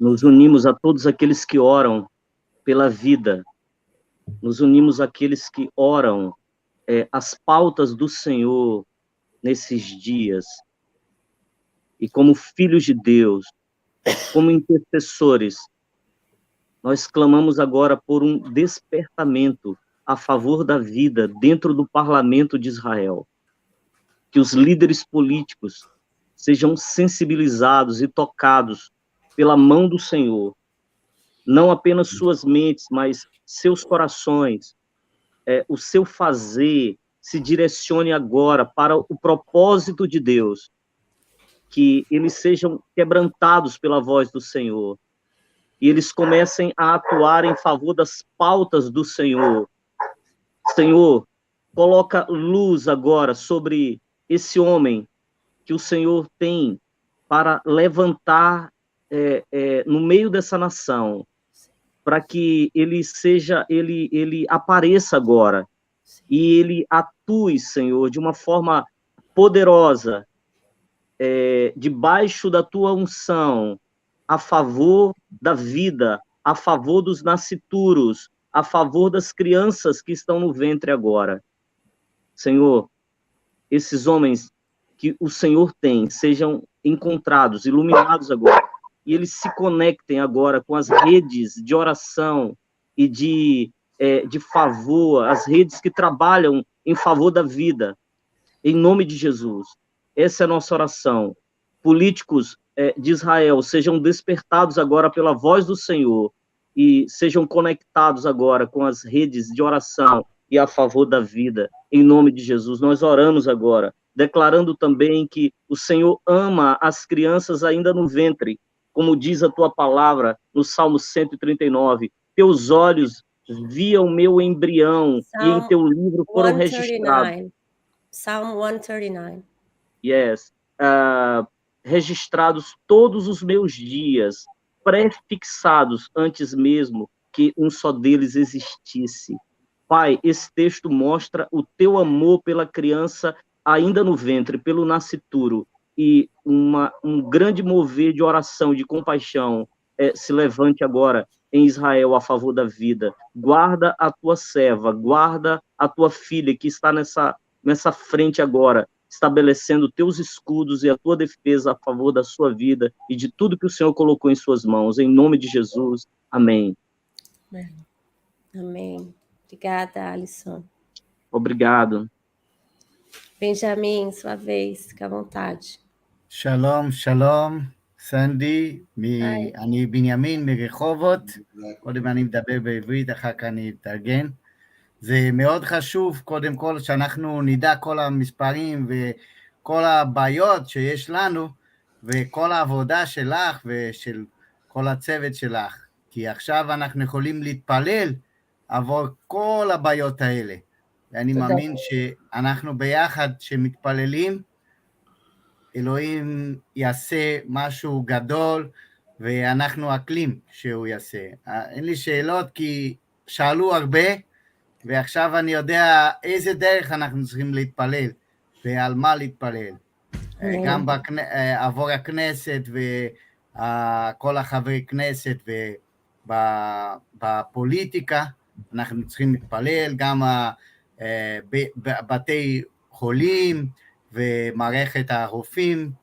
Speaker 13: Nos unimos a todos aqueles que oram pela vida. Nos unimos àqueles que oram as pautas do Senhor nesses dias. E como filhos de Deus, como intercessores, nós clamamos agora por um despertamento a favor da vida dentro do parlamento de Israel. Que os líderes políticos sejam sensibilizados e tocados pela mão do Senhor. Não apenas suas mentes, mas seus corações, o seu fazer se direcione agora para o propósito de Deus. Que eles sejam quebrantados pela voz do Senhor. E eles comecem a atuar em favor das pautas do Senhor. Senhor, coloca luz agora sobre esse homem que o Senhor tem para levantar no meio dessa nação, para que ele apareça agora e ele atue, Senhor, de uma forma poderosa, debaixo da tua unção, a favor da vida, a favor dos nascituros, a favor das crianças que estão no ventre agora. Senhor, esses homens que o Senhor tem sejam encontrados, iluminados agora, e eles se conectem agora com as redes de oração e de favor, as redes que trabalham em favor da vida, em nome de Jesus. Essa é a nossa oração. Políticos de Israel sejam despertados agora pela voz do Senhor e sejam conectados agora com as redes de oração e a favor da vida, em nome de Jesus. Nós oramos agora, declarando também que o Senhor ama as crianças ainda no ventre, como diz a tua palavra no Salmo 139, teus olhos viam meu embrião e em teu livro foram registrados.
Speaker 9: Psalm 139.
Speaker 13: Yes. Registrados todos os meus dias, prefixados antes mesmo que um só deles existisse. Pai, esse texto mostra o teu amor pela criança ainda no ventre, pelo nascituro, e um grande mover de oração, de compaixão, se levante agora em Israel a favor da vida. Guarda a tua serva, guarda a tua filha que está nessa frente agora, estabelecendo teus escudos e a tua defesa a favor da sua vida e de tudo que o Senhor colocou em suas mãos. Em nome de Jesus. Amém.
Speaker 9: Amém. Obrigada, Alisson.
Speaker 13: Obrigado.
Speaker 9: Benjamin, sua vez, fica à vontade.
Speaker 14: שלום, שלום, סנדי, אני בנימין מרחובות, קודם אני מדבר בעברית, אחר כך אני אתרגם. זה מאוד חשוב, קודם כל, שאנחנו נדע כל המספרים וכל הבעיות שיש לנו, וכל העבודה שלך ושל כל הצוות שלך, כי עכשיו אנחנו יכולים להתפלל עבור כל הבעיות האלה. ואני מאמין שאנחנו ביחד שמתפללים, אלוהים יעשה משהו גדול, ואנחנו אקלים שהוא יעשה. אין לי שאלות כי שאלו הרבה, ועכשיו אני יודע איזה דרך אנחנו צריכים להתפלל, ועל מה להתפלל. גם עבור הכנסת וכל החברי כנסת ובפוליטיקה, אנחנו צריכים להתפלל, גם בתי חולים ומערכת הרופאים,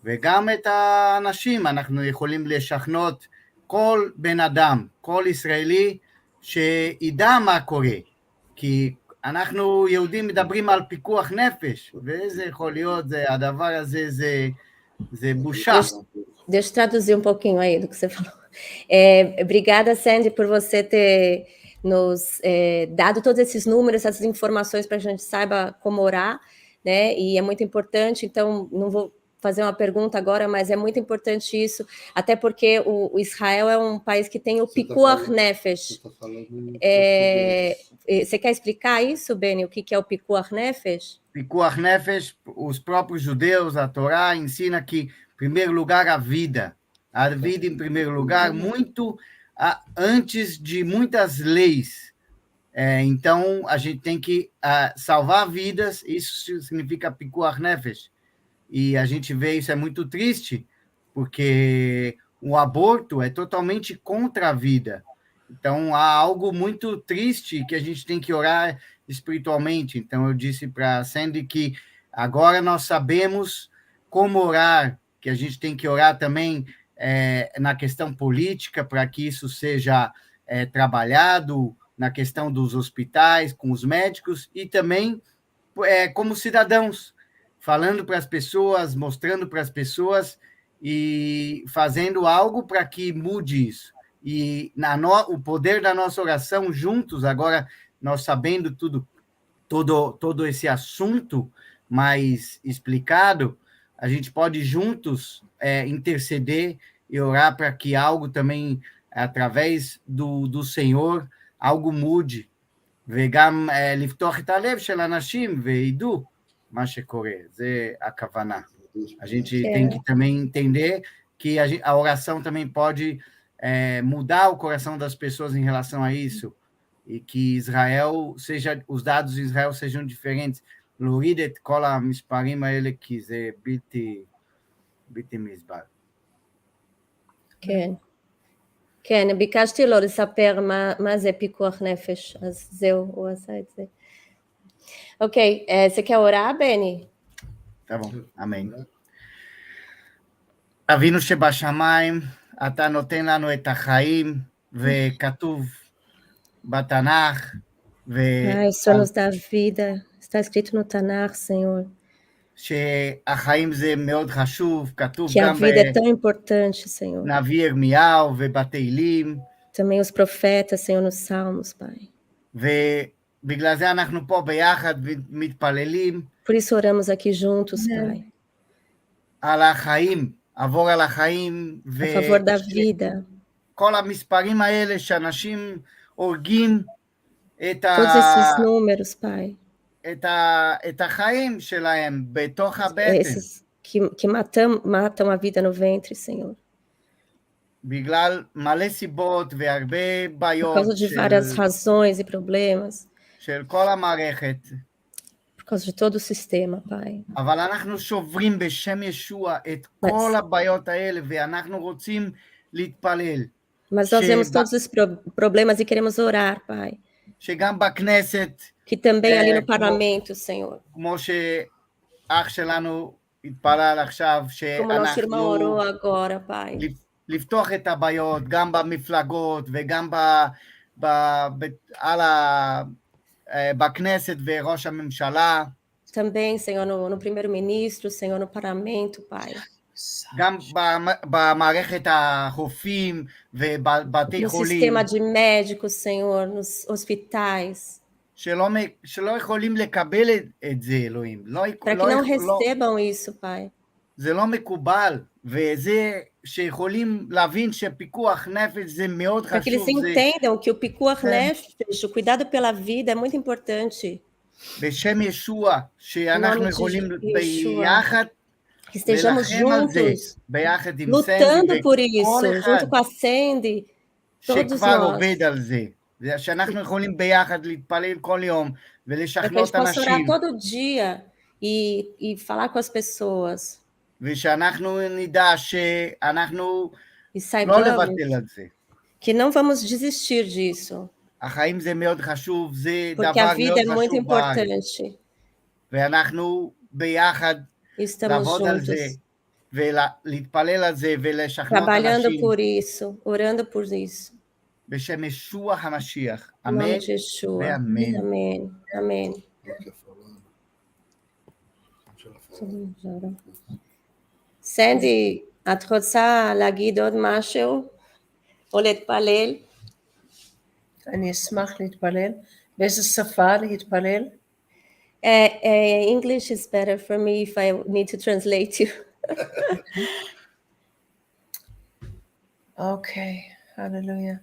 Speaker 14: וגם את האנשים, אנחנו יכולים לשכנות כל בן אדם, כל ישראלי, שידע מה קורה, כי אנחנו יהודים מדברים על פיקוח נפש, ואיזה יכול להיות, הדבר הזה זה בושה.
Speaker 9: Deixa eu traduzir um pouquinho aí do que você falou. Obrigada, Sandy, por você ter nos dado todos esses números, essas informações para a gente saiba como orar, né? E é muito importante, então não vou fazer uma pergunta agora, mas é muito importante isso, até porque o Israel é um país que tem o Pikuach Nefesh. Você quer explicar isso, Beni, o que é o Pikuach Nefesh?
Speaker 14: Pikuach Nefesh, os próprios judeus, a Torá ensina que, em primeiro lugar, a vida em primeiro lugar, muito antes de muitas leis. Então, a gente tem que salvar vidas, isso significa Pikuach Nefesh. E a gente vê isso, é muito triste, porque o aborto é totalmente contra a vida. Então, há algo muito triste que a gente tem que orar espiritualmente. Então, eu disse para a Sandy que agora nós sabemos como orar, que a gente tem que orar também na questão política, para que isso seja trabalhado, na questão dos hospitais, com os médicos, e também como cidadãos, falando para as pessoas, mostrando para as pessoas e fazendo algo para que mude isso. E o poder da nossa oração juntos, agora nós sabendo todo esse assunto mais explicado, a gente pode juntos interceder e orar para que algo também, através do Senhor, algo mude. וגם לפתוח את הלב של אנשים וידעו מה שקורה, זה הכוונה. A gente tem que também entender que a oração também pode mudar o coração das pessoas em relação a isso, e que Israel os dados de Israel sejam diferentes. להוריד את כל המספרים האלה, כי זה בלתי נסבל.
Speaker 9: כן. כן, ביקשתי לו לספר מה זה פיקוח נפש, אז זהו, הוא עשה את זה. אוקיי, זה כאורה, בני?
Speaker 14: tá bom, amém. אבינו שבשמיים, אתה נותן לנו את החיים, וכתוב בתנ"ך,
Speaker 9: o Senhor nos dá a vida, está escrito no Tanakh, Senhor.
Speaker 14: שהחיים זה מאוד חשוב, כתוב
Speaker 9: Que a
Speaker 14: גם
Speaker 9: vida é tão importante, Senhor.
Speaker 14: בנביא ירמיהו ובתהילים.
Speaker 9: Também os profetas, Senhor, nos Salmos, Pai.
Speaker 14: ובגלל זה אנחנו פה ביחד מתפללים.
Speaker 9: Por isso oramos aqui juntos, Pai.
Speaker 14: על החיים, עבור על החיים.
Speaker 9: A favor da vida.
Speaker 14: כל המספרים האלה שאנשים הורגים את
Speaker 9: Todos esses números, Pai.
Speaker 14: את החיים שלהם בתוך הבטן.
Speaker 9: Esses que matam a vida no ventre, Senhor.
Speaker 14: בגלל מלא סיבות והרבה בעיות.
Speaker 9: Por causa de várias razões e problemas.
Speaker 14: של כל המערכת.
Speaker 9: Por causa de todo o sistema, Pai.
Speaker 14: אבל אנחנו שוברים בשם ישוע את כל הבעיות האלה, ואנחנו רוצים להתפלל.
Speaker 9: Mas nós vemos todos os problemas e queremos orar, Pai.
Speaker 14: שגם בכנסת,
Speaker 9: que também ali no parlamento, Senhor.
Speaker 14: כמו שאח שלנו התפלל עכשיו,
Speaker 9: Como nosso irmão orou agora, Pai.
Speaker 14: לפתוח את הבעיות, גם במפלגות וגם בכנסת וראש הממשלה.
Speaker 9: Também, Senhor, no primeiro-ministro, Senhor, no parlamento, Pai.
Speaker 14: גם במערכת הרופאים ובבתי חולים.
Speaker 9: No sistema de médicos, Senhor, nos hospitais.
Speaker 14: שלא יכולים לקבל את זה, אלוהים.
Speaker 9: Para que não recebam isso, Pai.
Speaker 14: זה לא מקובל, וזה שיכולים להבין שפיקוח נפש זה מאוד חשוב.
Speaker 9: Para que eles entendam que o pikuach nefesh, o cuidado pela vida, é muito importante.
Speaker 14: בשם ישוע, שאנחנו יכולים ביחד
Speaker 9: Que estejamos
Speaker 14: ולחם על זה
Speaker 9: juntos,
Speaker 14: ביחד עם
Speaker 9: lutando
Speaker 14: סנדי
Speaker 9: por
Speaker 14: וכל
Speaker 9: isso,
Speaker 14: אחד
Speaker 9: junto com a Sandy, todos
Speaker 14: שכבר
Speaker 9: nós,
Speaker 14: עובד על זה, שאנחנו יכולים ביחד להתפלל כל יום
Speaker 9: para que a
Speaker 14: ולשכנות
Speaker 9: gente possa orar
Speaker 14: אנשים,
Speaker 9: todo dia e falar com as pessoas.
Speaker 14: ושאנחנו נדע שאנחנו
Speaker 9: E
Speaker 14: לא
Speaker 9: saibamos
Speaker 14: לבטל על זה.
Speaker 9: que não vamos desistir disso,
Speaker 14: החיים זה מאוד חשוב, זה
Speaker 9: porque a
Speaker 14: דבר
Speaker 9: vida
Speaker 14: מאוד
Speaker 9: é muito
Speaker 14: חשוב בארץ,
Speaker 9: importante.
Speaker 14: ואנחנו ביחד
Speaker 9: Estamos
Speaker 14: לעבוד על זה,
Speaker 9: juntos,
Speaker 14: ולהתפלל על זה ולשכנות
Speaker 9: trabalhando
Speaker 14: אנשים,
Speaker 9: por isso, orando por isso.
Speaker 14: בשם ישוע המשיח,
Speaker 9: Em nome
Speaker 14: אמן
Speaker 9: de Yeshua.
Speaker 14: ואמן.
Speaker 9: Amém. Amém. סנדי, את רוצה להגיד עוד משהו? או להתפלל?
Speaker 3: אני אשמח להתפלל. באיזה שפה להתפלל?
Speaker 9: English is better for me if I need to translate you.
Speaker 3: Okay, hallelujah.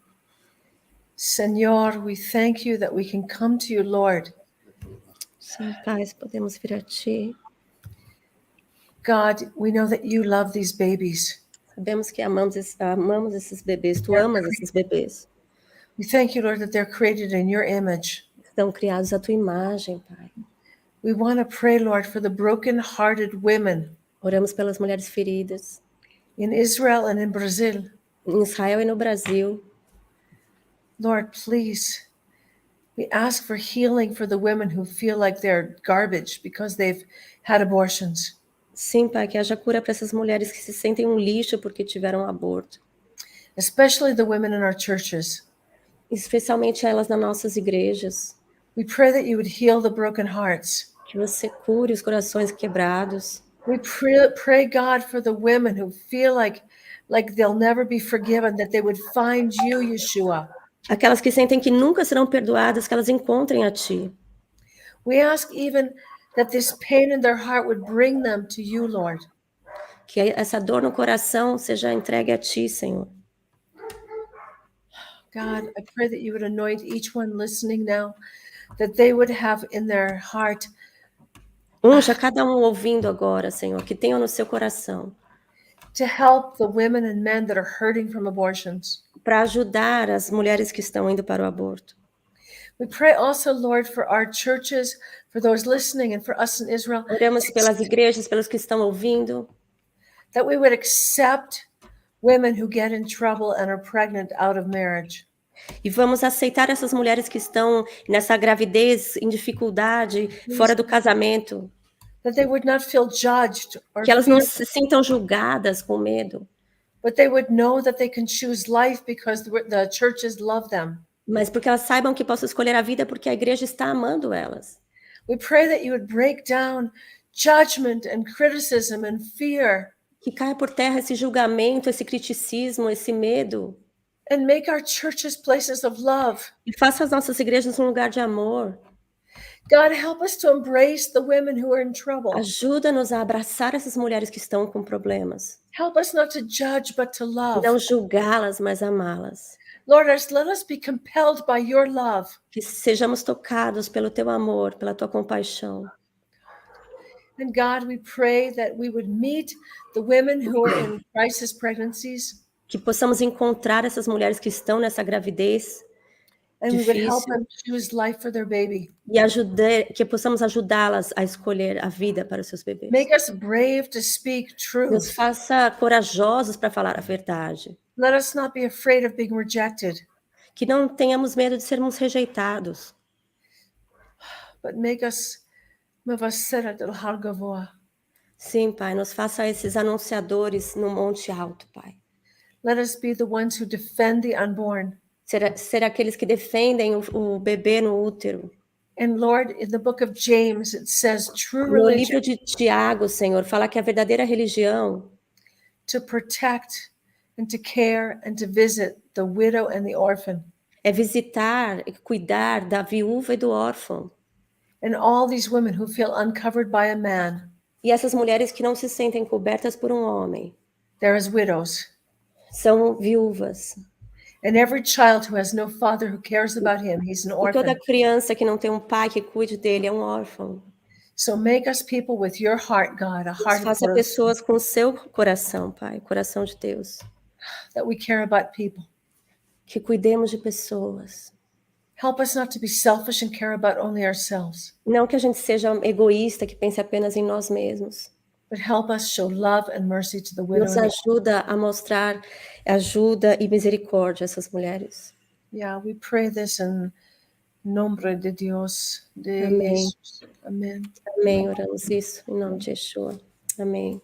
Speaker 3: Senhor, we thank you that we can come to you, Lord.
Speaker 9: Sim, Pai, podemos vir a Ti.
Speaker 3: God, we know that you love these babies.
Speaker 9: Sabemos que amamos esses bebês. Tu amas esses bebês.
Speaker 3: We thank you, Lord, that they're created in your image.
Speaker 9: Estão criados à Tua imagem, Pai.
Speaker 3: We want to pray, Lord, for the broken-hearted women
Speaker 9: Oramos pelas mulheres feridas.
Speaker 3: in Israel and in Brazil.
Speaker 9: Em Israel e no Brasil.
Speaker 3: Lord, please, we ask for healing for the women who feel like they're garbage because they've had abortions.
Speaker 9: Sim, Pai, que haja cura para essas mulheres que se sentem um lixo porque tiveram um aborto.
Speaker 3: Especially the women in our churches.
Speaker 9: Especialmente elas nas nossas igrejas.
Speaker 3: We pray that you would heal the broken hearts.
Speaker 9: Que você cure os corações quebrados.
Speaker 3: We pray, God, for the women who feel like they'll never be forgiven, that they would find you, Yeshua.
Speaker 9: Aquelas que sentem que nunca serão perdoadas, que elas encontrem a Ti.
Speaker 3: We ask even that this pain in their heart would bring them to you, Lord.
Speaker 9: Que essa dor no coração seja entregue a Ti, Senhor.
Speaker 3: God, I pray that you would anoint each one listening now, that they would have in their heart.
Speaker 9: Unja cada ouvindo agora, Senhor, que tenham no seu coração.
Speaker 3: To help the women and men that are hurting from abortions.
Speaker 9: Para ajudar as mulheres que estão indo para o aborto.
Speaker 3: We pray also, Lord, for our churches, for those listening, and for us in Israel.
Speaker 9: Oramos pelas igrejas, pelos que estão ouvindo.
Speaker 3: That we would accept women who get in trouble and are pregnant out of marriage.
Speaker 9: E vamos aceitar essas mulheres que estão nessa gravidez, em dificuldade, fora do casamento.
Speaker 3: That they would not feel judged or
Speaker 9: que elas não se sintam julgadas com medo.
Speaker 3: But they would know that they can choose life because the churches love them.
Speaker 9: Mas porque elas saibam que possam escolher a vida porque a igreja está amando elas.
Speaker 3: We pray that you would break down judgment and criticism and fear.
Speaker 9: Que caia por terra esse julgamento, esse criticismo, esse medo.
Speaker 3: And make our churches places of love.
Speaker 9: E faça as nossas igrejas um lugar de amor.
Speaker 3: God, help us to embrace the women who are in trouble.
Speaker 9: Ajuda-nos a abraçar essas mulheres que estão com problemas.
Speaker 3: Help us not to judge, but to love.
Speaker 9: Não julgá-las, mas amá-las.
Speaker 3: Lord, let us be compelled by your love.
Speaker 9: Que sejamos tocados pelo teu amor, pela tua compaixão.
Speaker 3: And God, we pray that we would meet the women who are in crisis pregnancies.
Speaker 9: Que possamos encontrar essas mulheres que estão nessa gravidez
Speaker 3: and
Speaker 9: difícil.
Speaker 3: We would help them choose life for their baby.
Speaker 9: E que possamos ajudá-las a escolher a vida para os seus bebês.
Speaker 3: Make us brave to speak truth.
Speaker 9: Nos faça corajosos para falar a verdade.
Speaker 3: Let us not be afraid of being rejected.
Speaker 9: Que não tenhamos medo de sermos rejeitados.
Speaker 3: But make us mevaseret el har gavoa.
Speaker 9: Sim, Pai, nos faça esses anunciadores no monte alto, Pai.
Speaker 3: Let us be the ones who defend the unborn.
Speaker 9: Ser aqueles que defendem o bebê no útero.
Speaker 3: And Lord, in the book of James, it says true
Speaker 9: religion. No
Speaker 3: religion.
Speaker 9: livro de Tiago, Senhor, fala que a verdadeira religião
Speaker 3: to protect and to care and to visit the widow and the orphan.
Speaker 9: É visitar e cuidar da viúva e do órfão.
Speaker 3: And all these women who feel uncovered by a man.
Speaker 9: E essas mulheres que não se sentem cobertas por um homem.
Speaker 3: They're as widows.
Speaker 9: São viúvas.
Speaker 3: And every child who has no father who cares about him, he's an orphan.
Speaker 9: E toda criança que não tem um pai que cuide dele é um órfão.
Speaker 3: So make us people with your heart, God, a heart of
Speaker 9: Faça
Speaker 3: mercy,
Speaker 9: pessoas com o seu coração, Pai, coração de Deus.
Speaker 3: that we care about people.
Speaker 9: Que cuidemos de pessoas.
Speaker 3: Help us not to be selfish and care about only ourselves,
Speaker 9: Não que a gente seja egoísta, que pense apenas em nós mesmos.
Speaker 3: but help us show love and mercy to the widow.
Speaker 9: Nos
Speaker 3: And
Speaker 9: ajuda a mostrar ajuda e misericórdia a essas mulheres.
Speaker 3: yeah, we pray this in nombre de Dios. De
Speaker 9: Amém.
Speaker 3: Jesus. Amen.
Speaker 9: Amém, oramos isso em nome de Yeshua. Amém.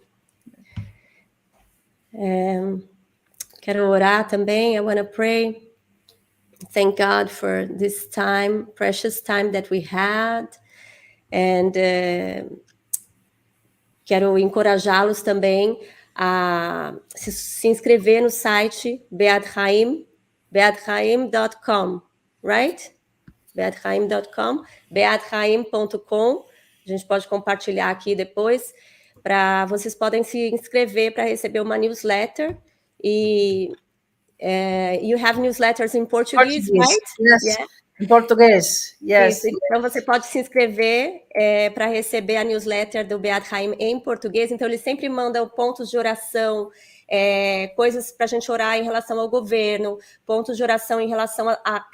Speaker 9: Quero orar também. I want to pray. Thank God for this time, precious time that we had. And quero encorajá-los também a se inscrever no site beadchaim.com, right? beadchaim.com, beadchaim.com. A gente pode compartilhar aqui depois. Vocês podem se inscrever para receber uma newsletter. E you have newsletters in Portuguese, right?
Speaker 3: Yes.
Speaker 9: Yeah.
Speaker 3: Em português, yes.
Speaker 9: Isso, então você pode se inscrever para receber a newsletter do Beat Haim em português. Então eles sempre mandam pontos de oração, coisas para a gente orar em relação ao governo, pontos de oração em relação a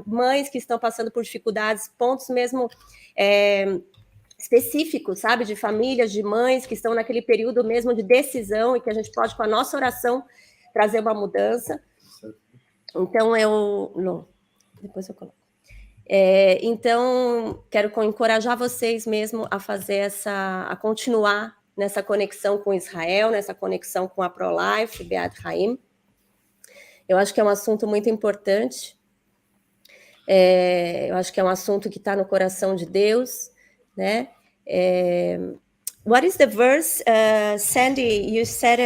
Speaker 9: mães que estão passando por dificuldades, pontos mesmo específicos, sabe, de famílias, de mães que estão naquele período mesmo de decisão e que a gente pode, com a nossa oração, trazer uma mudança. Então depois eu coloco. Então, quero encorajar vocês mesmo a fazer a continuar nessa conexão com Israel, nessa conexão com a Pro-Life, Beat Haim. Eu acho que é um assunto muito importante. Eu acho que é um assunto que está no coração de Deus, né? What is the verse, Sandy? You said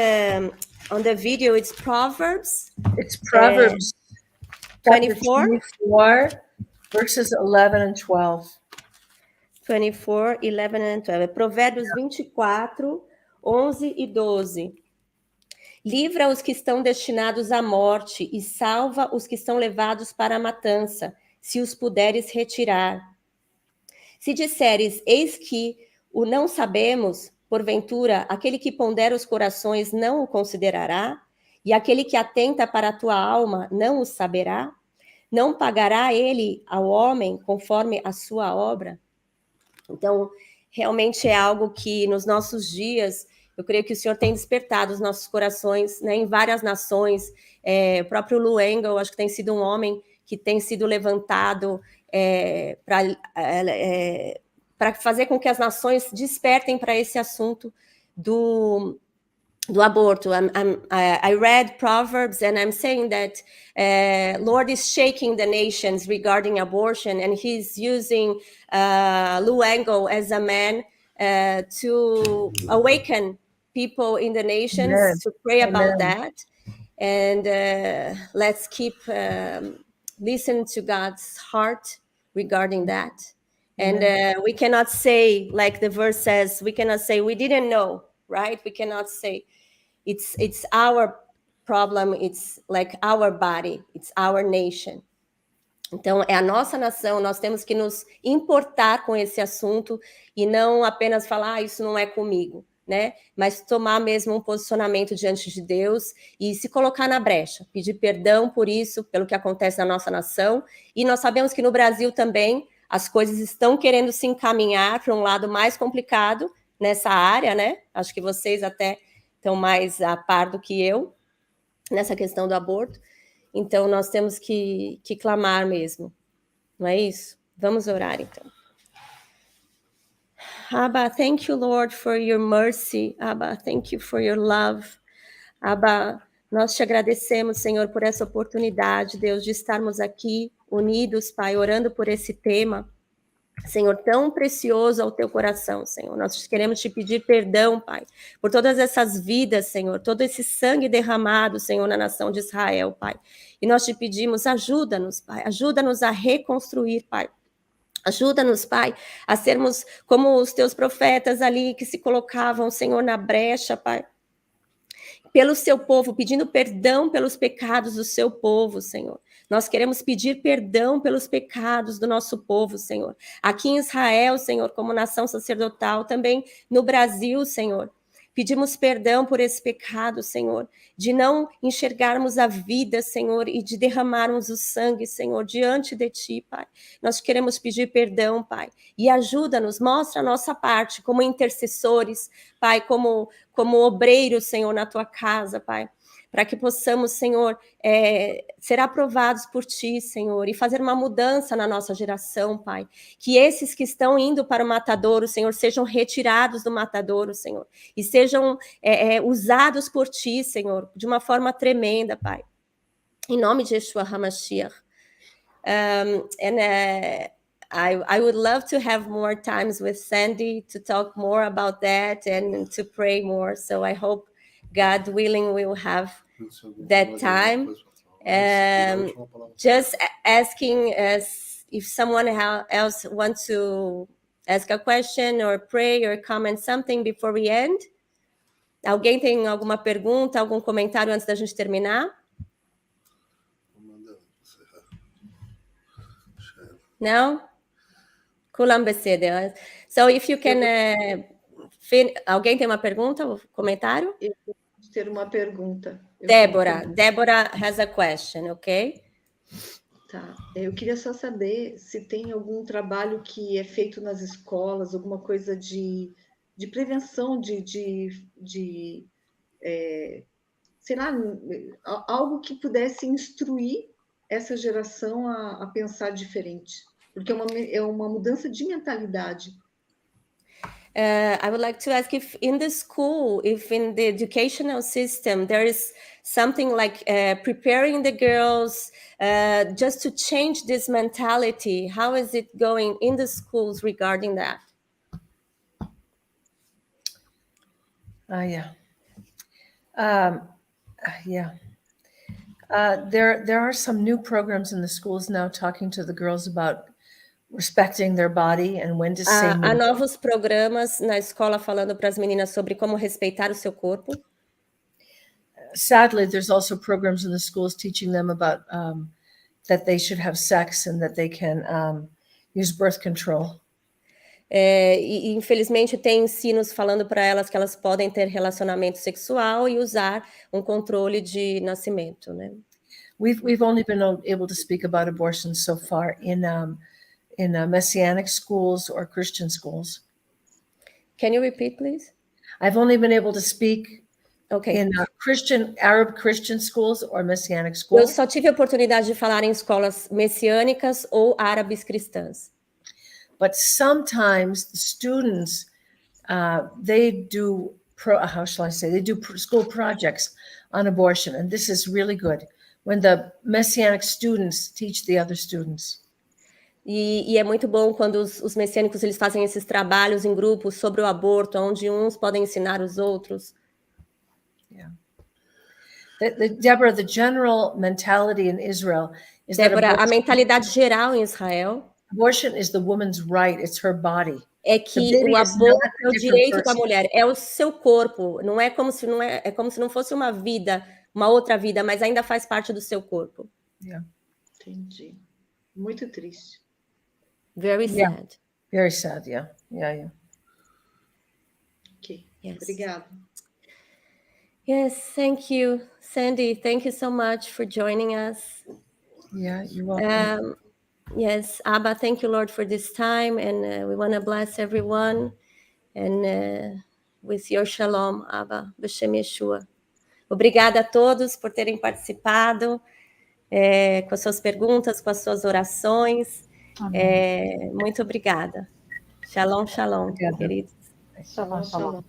Speaker 9: on the video it's Proverbs.
Speaker 3: It's Proverbs
Speaker 9: 24.
Speaker 3: Verses 11 and 12.
Speaker 9: 24, 11 and 12. Provérbios 24, 11 e 12. Livra os que estão destinados à morte e salva os que estão levados para a matança, se os puderes retirar. Se disseres, eis que o não sabemos, porventura, aquele que pondera os corações não o considerará, e aquele que atenta para a tua alma não o saberá? Não pagará ele ao homem conforme a sua obra? Então, realmente é algo que nos nossos dias, eu creio que o Senhor tem despertado os nossos corações, né, em várias nações. O próprio Lou Engle, acho que tem sido um homem que tem sido levantado para fazer com que as nações despertem para esse assunto do aborto. I read Proverbs and I'm saying that Lord is shaking the nations regarding abortion, and he's using Lou Engle as a man to awaken people in the nations. Amen. To pray about that. And let's keep listen to God's heart regarding that. And we cannot say, like the verse says, we cannot say we didn't know, right? We cannot say it's our problem, it's like our body, it's our nation. Então, é a nossa nação, nós temos que nos importar com esse assunto e não apenas falar, isso não é comigo, né? Mas tomar mesmo um posicionamento diante de Deus e se colocar na brecha, pedir perdão por isso, pelo que acontece na nossa nação. E nós sabemos que no Brasil também as coisas estão querendo se encaminhar para um lado mais complicado nessa área, né? Acho que vocês até estão mais a par do que eu nessa questão do aborto. Então, nós temos que clamar mesmo, não é isso? Vamos orar, então. Abba, thank you, Lord, for your mercy. Abba, thank you for your love. Abba, nós te agradecemos, Senhor, por essa oportunidade, Deus, de estarmos aqui unidos, Pai, orando por esse tema, Senhor, tão precioso ao teu coração, Senhor. Nós queremos te pedir perdão, Pai, por todas essas vidas, Senhor, todo esse sangue derramado, Senhor, na nação de Israel, Pai. E nós te pedimos, ajuda-nos, Pai, ajuda-nos a reconstruir, Pai. Ajuda-nos, Pai, a sermos como os teus profetas ali que se colocavam, Senhor, na brecha, Pai. pelo seu povo, pedindo perdão pelos pecados do seu povo, Senhor. Nós queremos pedir perdão pelos pecados do nosso povo, Senhor. Aqui em Israel, Senhor, como nação sacerdotal, também no Brasil, Senhor. Pedimos perdão por esse pecado, Senhor, de não enxergarmos a vida, Senhor, e de derramarmos o sangue, Senhor, diante de Ti, Pai. Nós queremos pedir perdão, Pai, e ajuda-nos, mostra a nossa parte como intercessores, Pai, como obreiros, Senhor, na Tua casa, Pai, para que possamos, Senhor, ser aprovados por Ti, Senhor, e fazer uma mudança na nossa geração, Pai. Que esses que estão indo para o matadouro, Senhor, sejam retirados do matadouro, Senhor, e sejam usados por Ti, Senhor, de uma forma tremenda, Pai. Em nome de Yeshua HaMashiach. I would love to have more times with Sandy to talk more about that and to pray more. So I hope, God willing, we will have that time. Just asking if someone else wants to ask a question or pray or comment something before we end. Alguém tem alguma pergunta, algum comentário antes da gente terminar? Não? Kulam beseder. So if you can... alguém tem uma pergunta ou comentário?
Speaker 12: Eu vou ter uma pergunta.
Speaker 9: Débora has a question, ok?
Speaker 12: Tá. Eu queria só saber se tem algum trabalho que é feito nas escolas, alguma coisa de prevenção, sei lá, algo que pudesse instruir essa geração a pensar diferente, porque é uma mudança de mentalidade.
Speaker 9: I would like to ask if in the school, if in the educational system, there is something like preparing the girls just to change this mentality. How is it going in the schools regarding that?
Speaker 3: Yeah. There are some new programs in the schools now talking to the girls about respecting their body and when to say no.
Speaker 9: Há novos programas na escola falando para as meninas sobre como respeitar o seu corpo.
Speaker 3: Sadly, there's also programs in the schools teaching them about that they should have sex and that they can use birth control.
Speaker 9: E infelizmente tem ensinos falando para elas que elas podem ter relacionamento sexual e usar um controle de nascimento, né?
Speaker 3: We've only been able to speak about abortion so far in Messianic schools or Christian schools.
Speaker 9: Can you repeat, please?
Speaker 3: I've only been able to speak
Speaker 9: okay.
Speaker 3: in Arab Christian schools or Messianic schools.
Speaker 9: Eu só tive a oportunidade de falar em escolas messiânicas ou árabes cristãs.
Speaker 3: But sometimes the students, they do, they do school projects on abortion, and this is really good, when the Messianic students teach the other students.
Speaker 9: E é muito bom quando os messiânicos eles fazem esses trabalhos em grupos sobre o aborto, onde uns podem ensinar os outros.
Speaker 3: Yeah. Deborah, the general mentality in Israel is
Speaker 9: Débora, a mentalidade geral em Israel
Speaker 3: abortion is the woman's right, it's her body.
Speaker 9: É que o aborto é o direito da mulher, é o seu corpo, não é como se não fosse uma vida, uma outra vida, mas ainda faz parte do seu corpo.
Speaker 3: Yeah.
Speaker 12: Entendi. Muito triste.
Speaker 9: Very sad.
Speaker 3: Yeah. Very sad, yeah.
Speaker 12: Ok,
Speaker 9: yes.
Speaker 12: Obrigada.
Speaker 9: Yes, thank you, Sandy. Thank you so much for joining us.
Speaker 3: Yeah, you're welcome.
Speaker 9: Yes, Abba, thank you, Lord, for this time, and we want to bless everyone, and with your shalom, Abba, B'Shem Yeshua. Obrigada a todos por terem participado, com as suas perguntas, com as suas orações. Muito obrigada. Shalom, shalom, queridos.
Speaker 10: Shalom, shalom.